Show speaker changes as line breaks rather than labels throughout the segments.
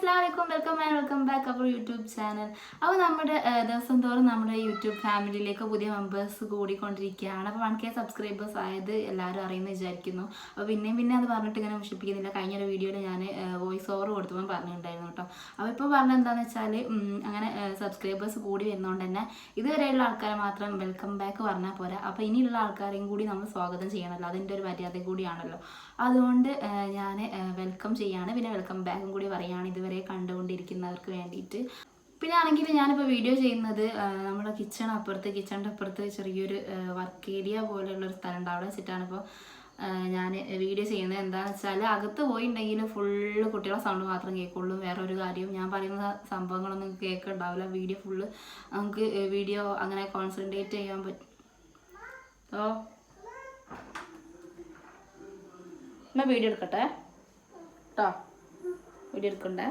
Assalamualaikum, welcome back our YouTube channel. അപ്പോൾ നമ്മുടെ ദിവസം തോറും നമ്മുടെ യൂട്യൂബ് ഫാമിലിയിലേക്ക് പുതിയ മെമ്പേഴ്സ് കൂടിക്കൊണ്ടിരിക്കുകയാണ്. അപ്പോൾ 1K സബ്സ്ക്രൈബേഴ്സ് ആയത് എല്ലാവരും അറിയുമെന്ന് വിചാരിക്കുന്നു. അപ്പോൾ പിന്നെ അത് പറഞ്ഞിട്ട് ഇങ്ങനെ മുഷിപ്പിക്കുന്നില്ല. കഴിഞ്ഞൊരു വീഡിയോയിൽ ഞാൻ വോയിസ് ഓവർ കൊടുത്തപ്പോൾ പറഞ്ഞിട്ടുണ്ടായിരുന്നു കേട്ടോ. അപ്പോൾ ഇപ്പോൾ പറഞ്ഞത് എന്താണെന്ന് വെച്ചാൽ അങ്ങനെ സബ്സ്ക്രൈബേഴ്സ് കൂടി വരുന്നതുകൊണ്ട് തന്നെ ഇതുവരെയുള്ള ആൾക്കാരെ മാത്രം വെൽക്കം ബാക്ക് പറഞ്ഞാൽ പോരാ. അപ്പോൾ ഇനിയുള്ള ആൾക്കാരെയും കൂടി നമ്മൾ സ്വാഗതം ചെയ്യണമല്ലോ, അതിൻ്റെ ഒരു മര്യാദ കൂടിയാണല്ലോ. അതുകൊണ്ട് ഞാൻ വെൽക്കം ചെയ്യാണ്, പിന്നെ വെൽക്കം ബാക്കും കൂടി പറയുകയാണ് ഇതുവരെ കണ്ടുകൊണ്ടിരിക്കുന്നവർക്ക് വേണ്ടിയിട്ട്. പിന്നെ ആണെങ്കിൽ ഞാനിപ്പോൾ വീഡിയോ ചെയ്യുന്നത് നമ്മുടെ കിച്ചണിൻ്റെ അപ്പുറത്ത് ചെറിയൊരു വർക്ക് ഏരിയ പോലെയുള്ളൊരു സ്ഥലം ഉണ്ട്, അവിടെ വെച്ചിട്ടാണ് ഇപ്പോൾ ഞാൻ വീഡിയോ ചെയ്യുന്നത്. എന്താണെന്ന് വെച്ചാൽ അകത്ത് പോയിട്ടുണ്ടെങ്കിൽ ഫുള്ള് കുട്ടികളുടെ സൗണ്ട് മാത്രം കേൾക്കുള്ളൂ, വേറെ ഒരു കാര്യവും ഞാൻ പറയുന്ന സംഭവങ്ങളൊന്നും കേൾക്കുന്നുണ്ടാവില്ല. വീഡിയോ ഫുള്ള് നമുക്ക് വീഡിയോ അങ്ങനെ കോൺസെൻട്രേറ്റ് ചെയ്യാൻ പറ്റും. ഓ ഞാൻ വീഡിയോ എടുക്കട്ടെ കേട്ടോ, വീഡിയോ എടുക്കണ്ടേ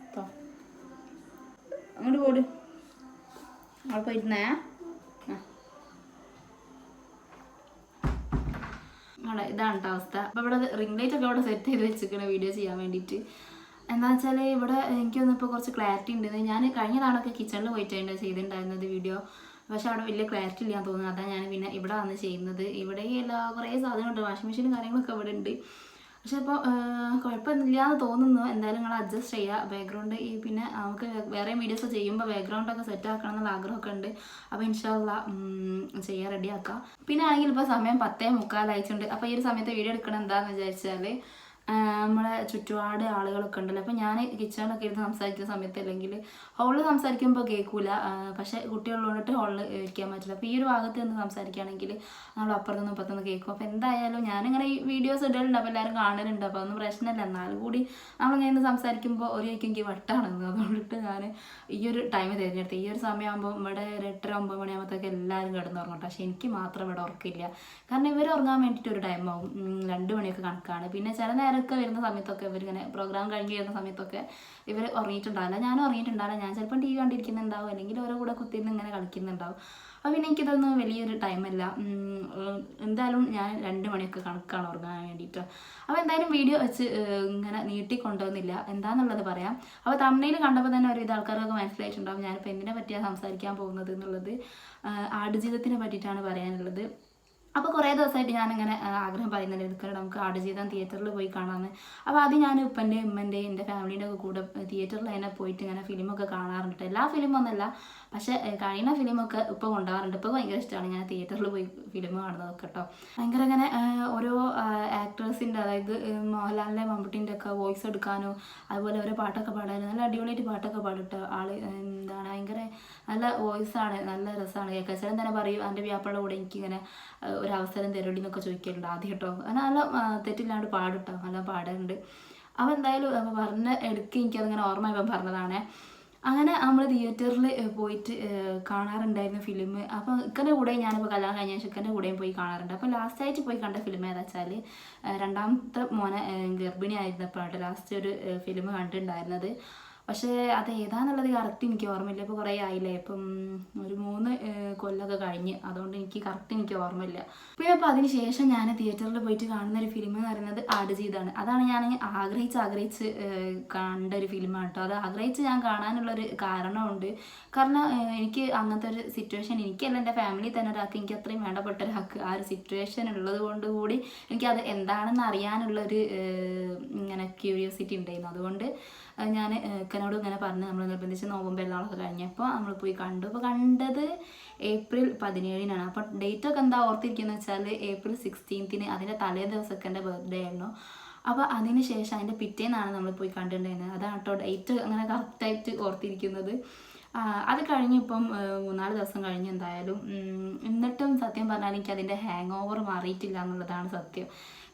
കേട്ടോ. അങ്ങോട്ട് പോട്, അവിടെ പോയിരുന്നേ. അവിടെ ഇതാണ് കേട്ടോ അവസ്ഥ. അപ്പോൾ ഇവിടെ റിംഗ് ലൈറ്റ് ഒക്കെ ഇവിടെ സെറ്റ് ചെയ്ത് വെച്ചിരിക്കണ വീഡിയോ ചെയ്യാൻ വേണ്ടിയിട്ട്. എന്താണെന്ന് വെച്ചാൽ ഇവിടെ എനിക്കൊന്നും ഇപ്പോൾ കുറച്ച് ക്ലാരിറ്റി ഉണ്ട്. ഞാൻ കഴിഞ്ഞ നാളൊക്കെ കിച്ചണിൽ പോയിട്ടാണ് ചെയ്തിട്ടുണ്ടായിരുന്നത് വീഡിയോ, പക്ഷെ അവിടെ വലിയ ക്ലാരിറ്റി ഇല്ലാന്ന് തോന്നുന്നു. അതാണ് ഞാൻ പിന്നെ ഇവിടെ വന്ന് ചെയ്യുന്നത്. ഇവിടെ കുറേ സാധനമുണ്ട്, വാഷിംഗ് മെഷീനും കാര്യങ്ങളൊക്കെ ഇവിടെ ഉണ്ട്. പക്ഷെ ഇപ്പോൾ കുഴപ്പമൊന്നുമില്ലാന്ന് തോന്നുന്നു. എന്തായാലും നിങ്ങൾ അഡ്ജസ്റ്റ് ചെയ്യുക. ബാക്ക്ഗ്രൗണ്ട് പിന്നെ നമുക്ക് വേറെ വീഡിയോസ് ചെയ്യുമ്പോൾ ബാക്ക്ഗ്രൗണ്ടൊക്കെ സെറ്റ് ആക്കണം എന്നുള്ള ആഗ്രഹമൊക്കെ ഉണ്ട്. അപ്പോൾ ഇൻഷാ അല്ലാഹ് ചെയ്യാൻ റെഡിയാക്കാം. പിന്നെ ആണെങ്കിൽ ഇപ്പോൾ സമയം 10:45 ആയിട്ടുണ്ട്. അപ്പോൾ ഈ ഒരു സമയത്ത് വീഡിയോ എടുക്കണം എന്താണെന്ന് വിചാരിച്ചാൽ നമ്മളെ ചുറ്റുപാട് ആളുകളൊക്കെ ഉണ്ടല്ലോ. അപ്പോൾ ഞാൻ കിച്ചണിലൊക്കെ ഇരുന്ന് സംസാരിക്കുന്ന സമയത്ത് അല്ലെങ്കിൽ ഹോളിൽ സംസാരിക്കുമ്പോൾ കേൾക്കൂല, പക്ഷേ കുട്ടികളുള്ളതുകൊണ്ടിട്ട് ഹോളിൽ ഇരിക്കാൻ പറ്റില്ല. അപ്പോൾ ഈ ഒരു ഭാഗത്ത് നിന്ന് സംസാരിക്കുകയാണെങ്കിൽ നമ്മൾ അപ്പുറത്തുനിന്ന് ഇപ്പുറത്തുനിന്ന് കേൾക്കും. അപ്പോൾ എന്തായാലും ഞാനിങ്ങനെ ഈ വീഡിയോസ് ഇടലുണ്ട്, അപ്പോൾ എല്ലാവരും കാണലുണ്ട്. അപ്പോൾ അതൊന്നും പ്രശ്നമില്ല. എന്നാലും കൂടി നമ്മളിങ്ങനെ സംസാരിക്കുമ്പോൾ എനിക്ക് വട്ടാണെന്ന്, അതുകൊണ്ടിട്ട് ഞാൻ ഈ ഒരു ടൈം തിരഞ്ഞെടുത്ത്. ഈ ഒരു സമയമാകുമ്പോൾ ഇവിടെ 8:30-9 മണിയാകുമ്പോഴത്തേക്ക് എല്ലാവരും കിടന്നുറങ്ങട്ടെ. പക്ഷേ എനിക്ക് മാത്രം ഇവിടെ ഉറക്കില്ല, കാരണം ഇവർ ഉറങ്ങാൻ വേണ്ടിയിട്ട് ഒരു ടൈമാവും. 2 മണിയൊക്കെ കണക്കാണ്. പിന്നെ ചില നേരമൊക്കെ വരുന്ന സമയത്തൊക്കെ ഇവരിങ്ങനെ പ്രോഗ്രാം കഴിഞ്ഞ് വരുന്ന സമയത്തൊക്കെ ഇവർ ഉറങ്ങിയിട്ടുണ്ടാവില്ല, ഞാനും ഉറങ്ങിയിട്ടുണ്ടാവില്ല. ഞാൻ ചിലപ്പം TV കണ്ടിരിക്കുന്നുണ്ടാവും, അല്ലെങ്കിൽ ഓരോ കൂടെ കുത്തിയിരുന്ന് ഇങ്ങനെ കളിക്കുന്നുണ്ടാവും. അപ്പോൾ പിന്നെ എനിക്കിതൊന്നും വലിയൊരു ടൈമല്ല. എന്തായാലും ഞാൻ 2 മണിയൊക്കെ കണക്കാണ് ഉറങ്ങാൻ വേണ്ടിയിട്ട്. അപ്പോൾ എന്തായാലും വീഡിയോ വെച്ച് ഇങ്ങനെ നീട്ടിക്കൊണ്ടുവന്നില്ല, എന്താണെന്നുള്ളത് പറയാം. അപ്പോൾ തംബ്നെയിൽ കണ്ടപ്പോൾ തന്നെ ഒരുവിധ ആൾക്കാരൊക്കെ മനസ്സിലായിട്ടുണ്ടാവും ഞാനിപ്പോൾ എന്തിനെ പറ്റിയാണ് സംസാരിക്കാൻ പോകുന്നത് എന്നുള്ളത്. ആടുജീവിതത്തിനെ പറ്റിയിട്ടാണ് പറയാനുള്ളത്. അപ്പോൾ കുറേ ദിവസമായിട്ട് ഞാനിങ്ങനെ ആഗ്രഹം പറയുന്നുണ്ട്, എടുക്കണം നമുക്ക് ആടുജീവിതം തിയേറ്ററിൽ പോയി കാണാമെന്ന്. അപ്പോൾ ആദ്യം ഞാൻ ഉപ്പൻ്റെയും ഉമ്മൻ്റെയും എൻ്റെ ഫാമിലീൻ്റെ ഒക്കെ കൂടെ തിയേറ്ററിൽ തന്നെ പോയിട്ട് ഇങ്ങനെ ഫിലിമൊക്കെ കാണാറുണ്ട്. എല്ലാ ഫിലിമൊന്നുമല്ല, പക്ഷേ കഴിഞ്ഞ ഫിലിമൊക്കെ ഇപ്പോൾ കൊണ്ടുപോകാറുണ്ട്. ഇപ്പോൾ ഭയങ്കര ഇഷ്ടമാണ് ഇങ്ങനെ തിയേറ്ററിൽ പോയി ഫിലിം കാണുന്നതൊക്കെ കേട്ടോ. ഭയങ്കര ഇങ്ങനെ ഓരോ ആക്ടേഴ്സിൻ്റെ, അതായത് മോഹൻലാലിൻ്റെ മമ്മൂട്ടിൻ്റെ ഒക്കെ വോയിസ് എടുക്കാനോ അതുപോലെ ഓരോ പാട്ടൊക്കെ പാടാനും നല്ല അടിപൊളിയായിട്ട് പാട്ടൊക്കെ പാടിട്ടോ ആൾ. എന്താണ് ഭയങ്കര നല്ല വോയിസാണ്, നല്ല രസമാണ് കേൾക്കാൻ. ചില തന്നെ പറയും എൻ്റെ വ്യാപ്പാടെ കൂടെ എനിക്കിങ്ങനെ ഒരു അവസരം തരുള്ളി എന്നൊക്കെ ചോദിക്കലുണ്ട് ആദ്യം കേട്ടോ. അങ്ങനെ നല്ല തെറ്റില്ലാണ്ട് പാടുട്ടോ, നല്ല പാടുന്നുണ്ട്. അപ്പോൾ എന്തായാലും അപ്പോൾ പറഞ്ഞ എടുക്ക് എനിക്കതിങ്ങനെ ഓർമ്മ പറഞ്ഞതാണ്. അങ്ങനെ നമ്മൾ തിയേറ്ററിൽ പോയിട്ട് കാണാറുണ്ടായിരുന്നു ഫിലിം. അപ്പോൾ ഇക്കൻ്റെ കൂടെയും ഞാനിപ്പോൾ കല്യാണം കഴിഞ്ഞ ശേഷം ഇക്കൻ്റെ കൂടെയും പോയി കാണാറുണ്ട്. അപ്പോൾ ലാസ്റ്റായിട്ട് പോയി കണ്ട ഫിലിം ഏതാ വെച്ചാൽ രണ്ടാമത്തെ മോനെ ഗർഭിണി ആയിരുന്നപ്പോഴാണ് ലാസ്റ്റ് ഒരു ഫിലിം കണ്ടിട്ടുണ്ടായിരുന്നത്. പക്ഷേ അത് ഏതാണെന്നുള്ളത് കറക്റ്റ് എനിക്ക് ഓർമ്മയില്ല. ഇപ്പോൾ കുറേ ആയില്ലേ, ഇപ്പം ഒരു 3 കൊല്ലമൊക്കെ കഴിഞ്ഞ്, അതുകൊണ്ട് എനിക്ക് ഓർമ്മയില്ല. പിന്നെ അപ്പോൾ അതിന് ശേഷം ഞാൻ തിയേറ്ററിൽ പോയിട്ട് കാണുന്ന ഒരു ഫിലിം എന്ന് പറയുന്നത് ആടുജീവിതമാണ്. അതാണ് ഞാൻ ആഗ്രഹിച്ച് കണ്ട ഒരു ഫിലിമാണ് കേട്ടോ. അത് ആഗ്രഹിച്ച് ഞാൻ കാണാനുള്ളൊരു കാരണമുണ്ട്. കാരണം എനിക്ക് അങ്ങനത്തെ ഒരു സിറ്റുവേഷൻ, എനിക്കല്ല എൻ്റെ ഫാമിലി തന്നെ ഒരാൾക്ക്, എനിക്ക് അത്രയും വേണ്ടപ്പെട്ട ഒരാൾക്ക് ആ ഒരു സിറ്റുവേഷൻ ഉള്ളത് കൊണ്ട് കൂടി എനിക്കത് എന്താണെന്ന് അറിയാനുള്ളൊരു ഇങ്ങനെ ക്യൂരിയോസിറ്റി ഉണ്ടായിരുന്നു. അതുകൊണ്ട് ഞാൻ ഇക്കനോട് ഇങ്ങനെ പറഞ്ഞ് നമ്മൾ നിർബന്ധിച്ച് നോമ്പുമ്പോൾ എല്ലാമൊക്കെ കഴിഞ്ഞപ്പോൾ നമ്മൾ പോയി കണ്ടു. അപ്പോൾ കണ്ടത് April 17-നാണ്. അപ്പോൾ ഡേറ്റൊക്കെ എന്താ ഓർത്തിരിക്കുന്നത് വെച്ചാൽ April 16-ന്, അതിൻ്റെ തലേ ദിവസമൊക്കെ എൻ്റെ ബർത്ത്ഡേ ആയിരുന്നു. അപ്പോൾ അതിന് ശേഷം അതിൻ്റെ പിറ്റേന്നാണ് നമ്മൾ പോയി കണ്ടിട്ടുണ്ടായിരുന്നത്. അതാണ് കേട്ടോ ഡേറ്റ് അങ്ങനെ കറക്റ്റായിട്ട് ഓർത്തിരിക്കുന്നത്. അത് കഴിഞ്ഞിപ്പം 3-4 ദിവസം കഴിഞ്ഞ് എന്തായാലും. എന്നിട്ടും സത്യം പറഞ്ഞാൽ എനിക്ക് അതിൻ്റെ ഹാങ് ഓവർ മാറിയിട്ടില്ല എന്നുള്ളതാണ് സത്യം.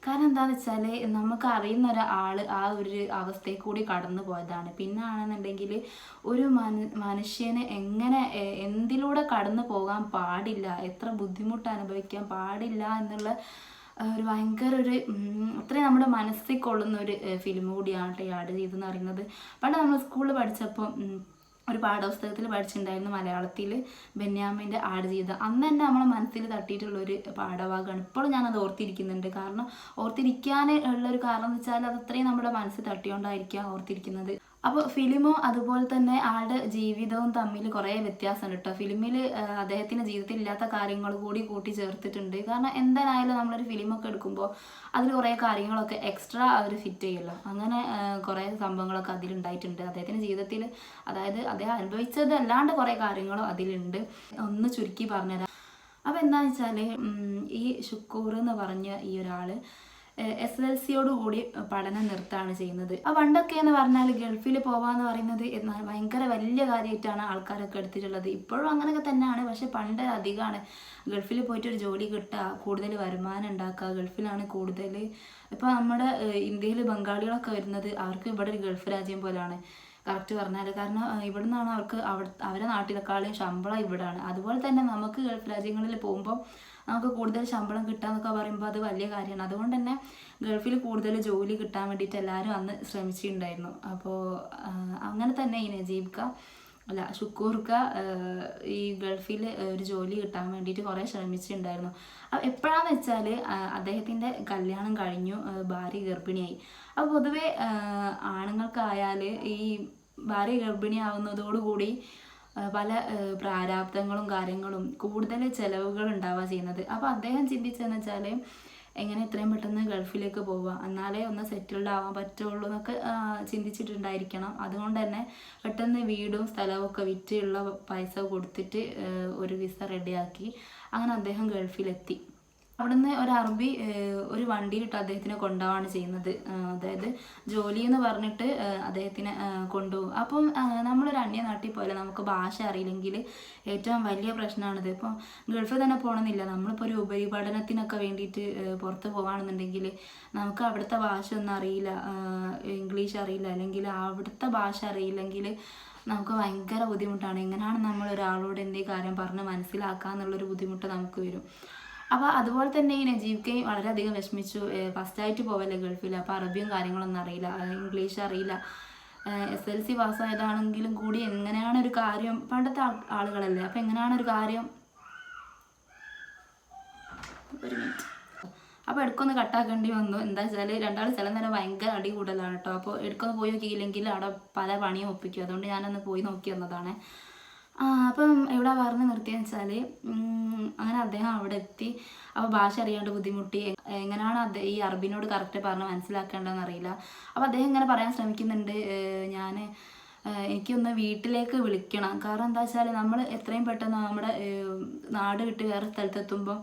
കാരണം എന്താണെന്ന് വെച്ചാൽ നമുക്ക് അറിയുന്ന ഒരാൾ ആ ഒരു അവസ്ഥയിൽ കൂടി കടന്നു പോയതാണ്. പിന്നെ ആണെന്നുണ്ടെങ്കിൽ ഒരു മനുഷ്യന് എങ്ങനെ എന്തിലൂടെ കടന്നു പോകാൻ പാടില്ല, എത്ര ബുദ്ധിമുട്ട് അനുഭവിക്കാൻ പാടില്ല എന്നുള്ള ഒരു ഭയങ്കര ഒരു അത്രയും നമ്മുടെ മനസ്സിൽ കൊള്ളുന്ന ഒരു ഫിലിം കൂടിയാണ് ഈ ആടുജീവിതം എന്ന് പറയുന്നത്. പണ്ട് നമ്മൾ സ്കൂളിൽ പഠിച്ചപ്പം ഒരു പാഠപുസ്തകത്തിൽ പഠിച്ചിട്ടുണ്ടായിരുന്നു മലയാളത്തിൽ ബെന്യാമിൻ്റെ ആടുജീവിതം. അന്ന് തന്നെ നമ്മളെ മനസ്സിൽ തട്ടിയിട്ടുള്ളൊരു പാഠഭാഗമാണ്. ഇപ്പോഴും ഞാനത് ഓർത്തിരിക്കുന്നുണ്ട്. കാരണം ഓർത്തിരിക്കാൻ ഉള്ളൊരു കാരണം എന്ന് വെച്ചാൽ അത് അത്രയും നമ്മുടെ മനസ്സിൽ തട്ടിയോണ്ടായിരിക്കാം ഓർത്തിരിക്കുന്നത്. അപ്പോൾ ഫിലിമും അതുപോലെ തന്നെ ആളുടെ ജീവിതവും തമ്മിൽ കുറേ വ്യത്യാസമുണ്ട് കേട്ടോ. ഫിലിമിൽ അദ്ദേഹത്തിൻ്റെ ജീവിതത്തിൽ ഇല്ലാത്ത കാര്യങ്ങൾ കൂടി കൂട്ടി ചേർത്തിട്ടുണ്ട്. കാരണം എന്തായാലും നമ്മളൊരു ഫിലിമൊക്കെ എടുക്കുമ്പോൾ അതിൽ കുറേ കാര്യങ്ങളൊക്കെ എക്സ്ട്രാ അവർ ഫിറ്റ് ചെയ്യുമല്ലോ. അങ്ങനെ കുറേ സംഭവങ്ങളൊക്കെ അതിലുണ്ടായിട്ടുണ്ട് അദ്ദേഹത്തിൻ്റെ ജീവിതത്തിൽ. അതായത് അദ്ദേഹം അനുഭവിച്ചത് അല്ലാണ്ട് കുറേ കാര്യങ്ങളും അതിലുണ്ട്. ഒന്ന് ചുരുക്കി പറഞ്ഞുതരാം. അപ്പോൾ എന്താണെന്ന് വെച്ചാൽ ഈ ഷുക്കൂർ എന്ന് പറഞ്ഞ ഈ ഒരാൾ SSLCയോട് കൂടി പഠനം നിർത്താണ് ചെയ്യുന്നത്. ആ പണ്ടൊക്കെ എന്ന് പറഞ്ഞാൽ ഗൾഫിൽ പോവാന്ന് പറയുന്നത് ഭയങ്കര വലിയ കാര്യമായിട്ടാണ് ആൾക്കാരൊക്കെ എടുത്തിട്ടുള്ളത്. ഇപ്പോഴും അങ്ങനെയൊക്കെ തന്നെയാണ്. പക്ഷെ പണ്ട് അധികമാണ് ഗൾഫിൽ പോയിട്ട് ഒരു ജോലി കിട്ടുക, കൂടുതൽ വരുമാനം ഉണ്ടാക്കുക. ഗൾഫിലാണ് കൂടുതൽ. ഇപ്പോൾ നമ്മുടെ ഇന്ത്യയിൽ ബംഗാളികളൊക്കെ വരുന്നത് അവർക്ക് ഇവിടെ ഒരു ഗൾഫ് രാജ്യം പോലെയാണ് കറക്റ്റ് പറഞ്ഞാൽ. കാരണം ഇവിടെ നിന്നാണ് അവർക്ക് അവരുടെ നാട്ടിലേക്കാളും ശമ്പളം ഇവിടെയാണ്. അതുപോലെ തന്നെ നമുക്ക് ഗൾഫ് രാജ്യങ്ങളിൽ പോകുമ്പോൾ നമുക്ക് കൂടുതൽ ശമ്പളം കിട്ടാന്നൊക്കെ പറയുമ്പോൾ അത് വലിയ കാര്യമാണ്. അതുകൊണ്ട് തന്നെ ഗൾഫിൽ കൂടുതൽ ജോലി കിട്ടാൻ വേണ്ടിയിട്ട് എല്ലാവരും അന്ന് ശ്രമിച്ചിട്ടുണ്ടായിരുന്നു. അപ്പോൾ അങ്ങനെ തന്നെ ഈ ഷുക്കൂർക്ക ഈ ഗൾഫിൽ ഒരു ജോലി കിട്ടാൻ വേണ്ടിയിട്ട് കുറേ ശ്രമിച്ചിട്ടുണ്ടായിരുന്നു. എപ്പോഴാന്ന് വെച്ചാൽ അദ്ദേഹത്തിൻ്റെ കല്യാണം കഴിഞ്ഞു, ഭാര്യ ഗർഭിണിയായി. അപ്പോൾ പൊതുവെ ആണുങ്ങൾക്കായാൽ ഈ ഭാര്യ ഗർഭിണിയാവുന്നതോടുകൂടി പല പ്രാരാബ്ദങ്ങളും കാര്യങ്ങളും കൂടുതൽ ചിലവുകൾ ഉണ്ടാവുക ചെയ്യുന്നത്. അപ്പോൾ അദ്ദേഹം ചിന്തിച്ചതെന്ന് വെച്ചാൽ എങ്ങനെ എത്രയും പെട്ടെന്ന് ഗൾഫിലേക്ക് പോവുക, എന്നാലേ ഒന്ന് സെറ്റിൽഡ് ആവാൻ പറ്റുള്ളൂ എന്നൊക്കെ ചിന്തിച്ചിട്ടുണ്ടായിരിക്കണം. അതുകൊണ്ട് തന്നെ പെട്ടെന്ന് വീടും സ്ഥലവും ഒക്കെ വിറ്റുള്ള പൈസ കൊടുത്തിട്ട് ഒരു വിസ റെഡിയാക്കി അങ്ങനെ അദ്ദേഹം ഗൾഫിലെത്തി. അവിടുന്ന് ഒരു അറബി ഒരു വണ്ടിയിലിട്ട് അദ്ദേഹത്തിനെ കൊണ്ടുപോവാണ് ചെയ്യുന്നത്. അതായത് ജോലി എന്ന് പറഞ്ഞിട്ട് അദ്ദേഹത്തിനെ കൊണ്ടുപോകും. അപ്പം നമ്മളൊരു അന്യനാട്ടിൽ പോലെ നമുക്ക് ഭാഷ അറിയില്ലെങ്കിൽ ഏറ്റവും വലിയ പ്രശ്നമാണിത്. ഇപ്പം ഗൾഫിൽ തന്നെ പോകണമെന്നില്ല, നമ്മളിപ്പോൾ ഒരു ഉപരിപഠനത്തിനൊക്കെ വേണ്ടിയിട്ട് പുറത്ത് പോവുകയാണെന്നുണ്ടെങ്കിൽ നമുക്ക് അവിടുത്തെ ഭാഷ ഒന്നും അറിയില്ല, ഇംഗ്ലീഷ് അറിയില്ല, അല്ലെങ്കിൽ അവിടുത്തെ ഭാഷ അറിയില്ലെങ്കിൽ നമുക്ക് ഭയങ്കര ബുദ്ധിമുട്ടാണ്. എങ്ങനെയാണ് നമ്മൾ ഒരാളോട് എന്തെങ്കിലും കാര്യം പറഞ്ഞ് മനസ്സിലാക്കുക എന്നുള്ളൊരു ബുദ്ധിമുട്ട് നമുക്ക് വരും. അപ്പോൾ അതുപോലെ തന്നെ ഈ നജീബ്ക്കയും വളരെയധികം വിഷമിച്ചു. ഫസ്റ്റായിട്ട് പോവല്ലേ ഗൾഫിൽ, അപ്പോൾ അറബിയും കാര്യങ്ങളൊന്നും അറിയില്ല, ഇംഗ്ലീഷ് അറിയില്ല. SSLC പാസ്സായതാണെങ്കിലും കൂടി എങ്ങനെയാണ് ഒരു കാര്യം, പണ്ടത്തെ ആളുകളല്ലേ, അപ്പോൾ എങ്ങനെയാണ് ഒരു കാര്യം, ഒരു മിനിറ്റ്, അപ്പോൾ എടുക്കൊന്ന് കട്ടാക്കേണ്ടി വന്നു. എന്താ വെച്ചാൽ രണ്ടാൾ ചില നേരം ഭയങ്കര അടി കൂടുതലാണ് കേട്ടോ. അപ്പോൾ എടുക്കൊന്ന് പോയി നോക്കിയില്ലെങ്കിൽ അവിടെ പല പണിയും ഒപ്പിക്കും. അതുകൊണ്ട് ഞാനൊന്ന് പോയി നോക്കി വന്നതാണ്. അപ്പം എവിടെ പറഞ്ഞ് നിർത്തിയെന്ന് വെച്ചാൽ അങ്ങനെ അദ്ദേഹം അവിടെ എത്തി. അപ്പോൾ ഭാഷ അറിയാണ്ട് ബുദ്ധിമുട്ടി. എങ്ങനെയാണ് ഈ അറബിനോട് കറക്റ്റ് പറഞ്ഞ് മനസ്സിലാക്കേണ്ടതെന്ന് അറിയില്ല. അപ്പോൾ അദ്ദേഹം ഇങ്ങനെ പറയാൻ ശ്രമിക്കുന്നുണ്ട്, എനിക്കൊന്ന് വീട്ടിലേക്ക് വിളിക്കണം. കാരണം എന്താ വെച്ചാൽ നമ്മൾ എത്രയും പെട്ടെന്ന് നമ്മുടെ നാട് വിട്ട് വേറെ സ്ഥലത്തെത്തുമ്പോൾ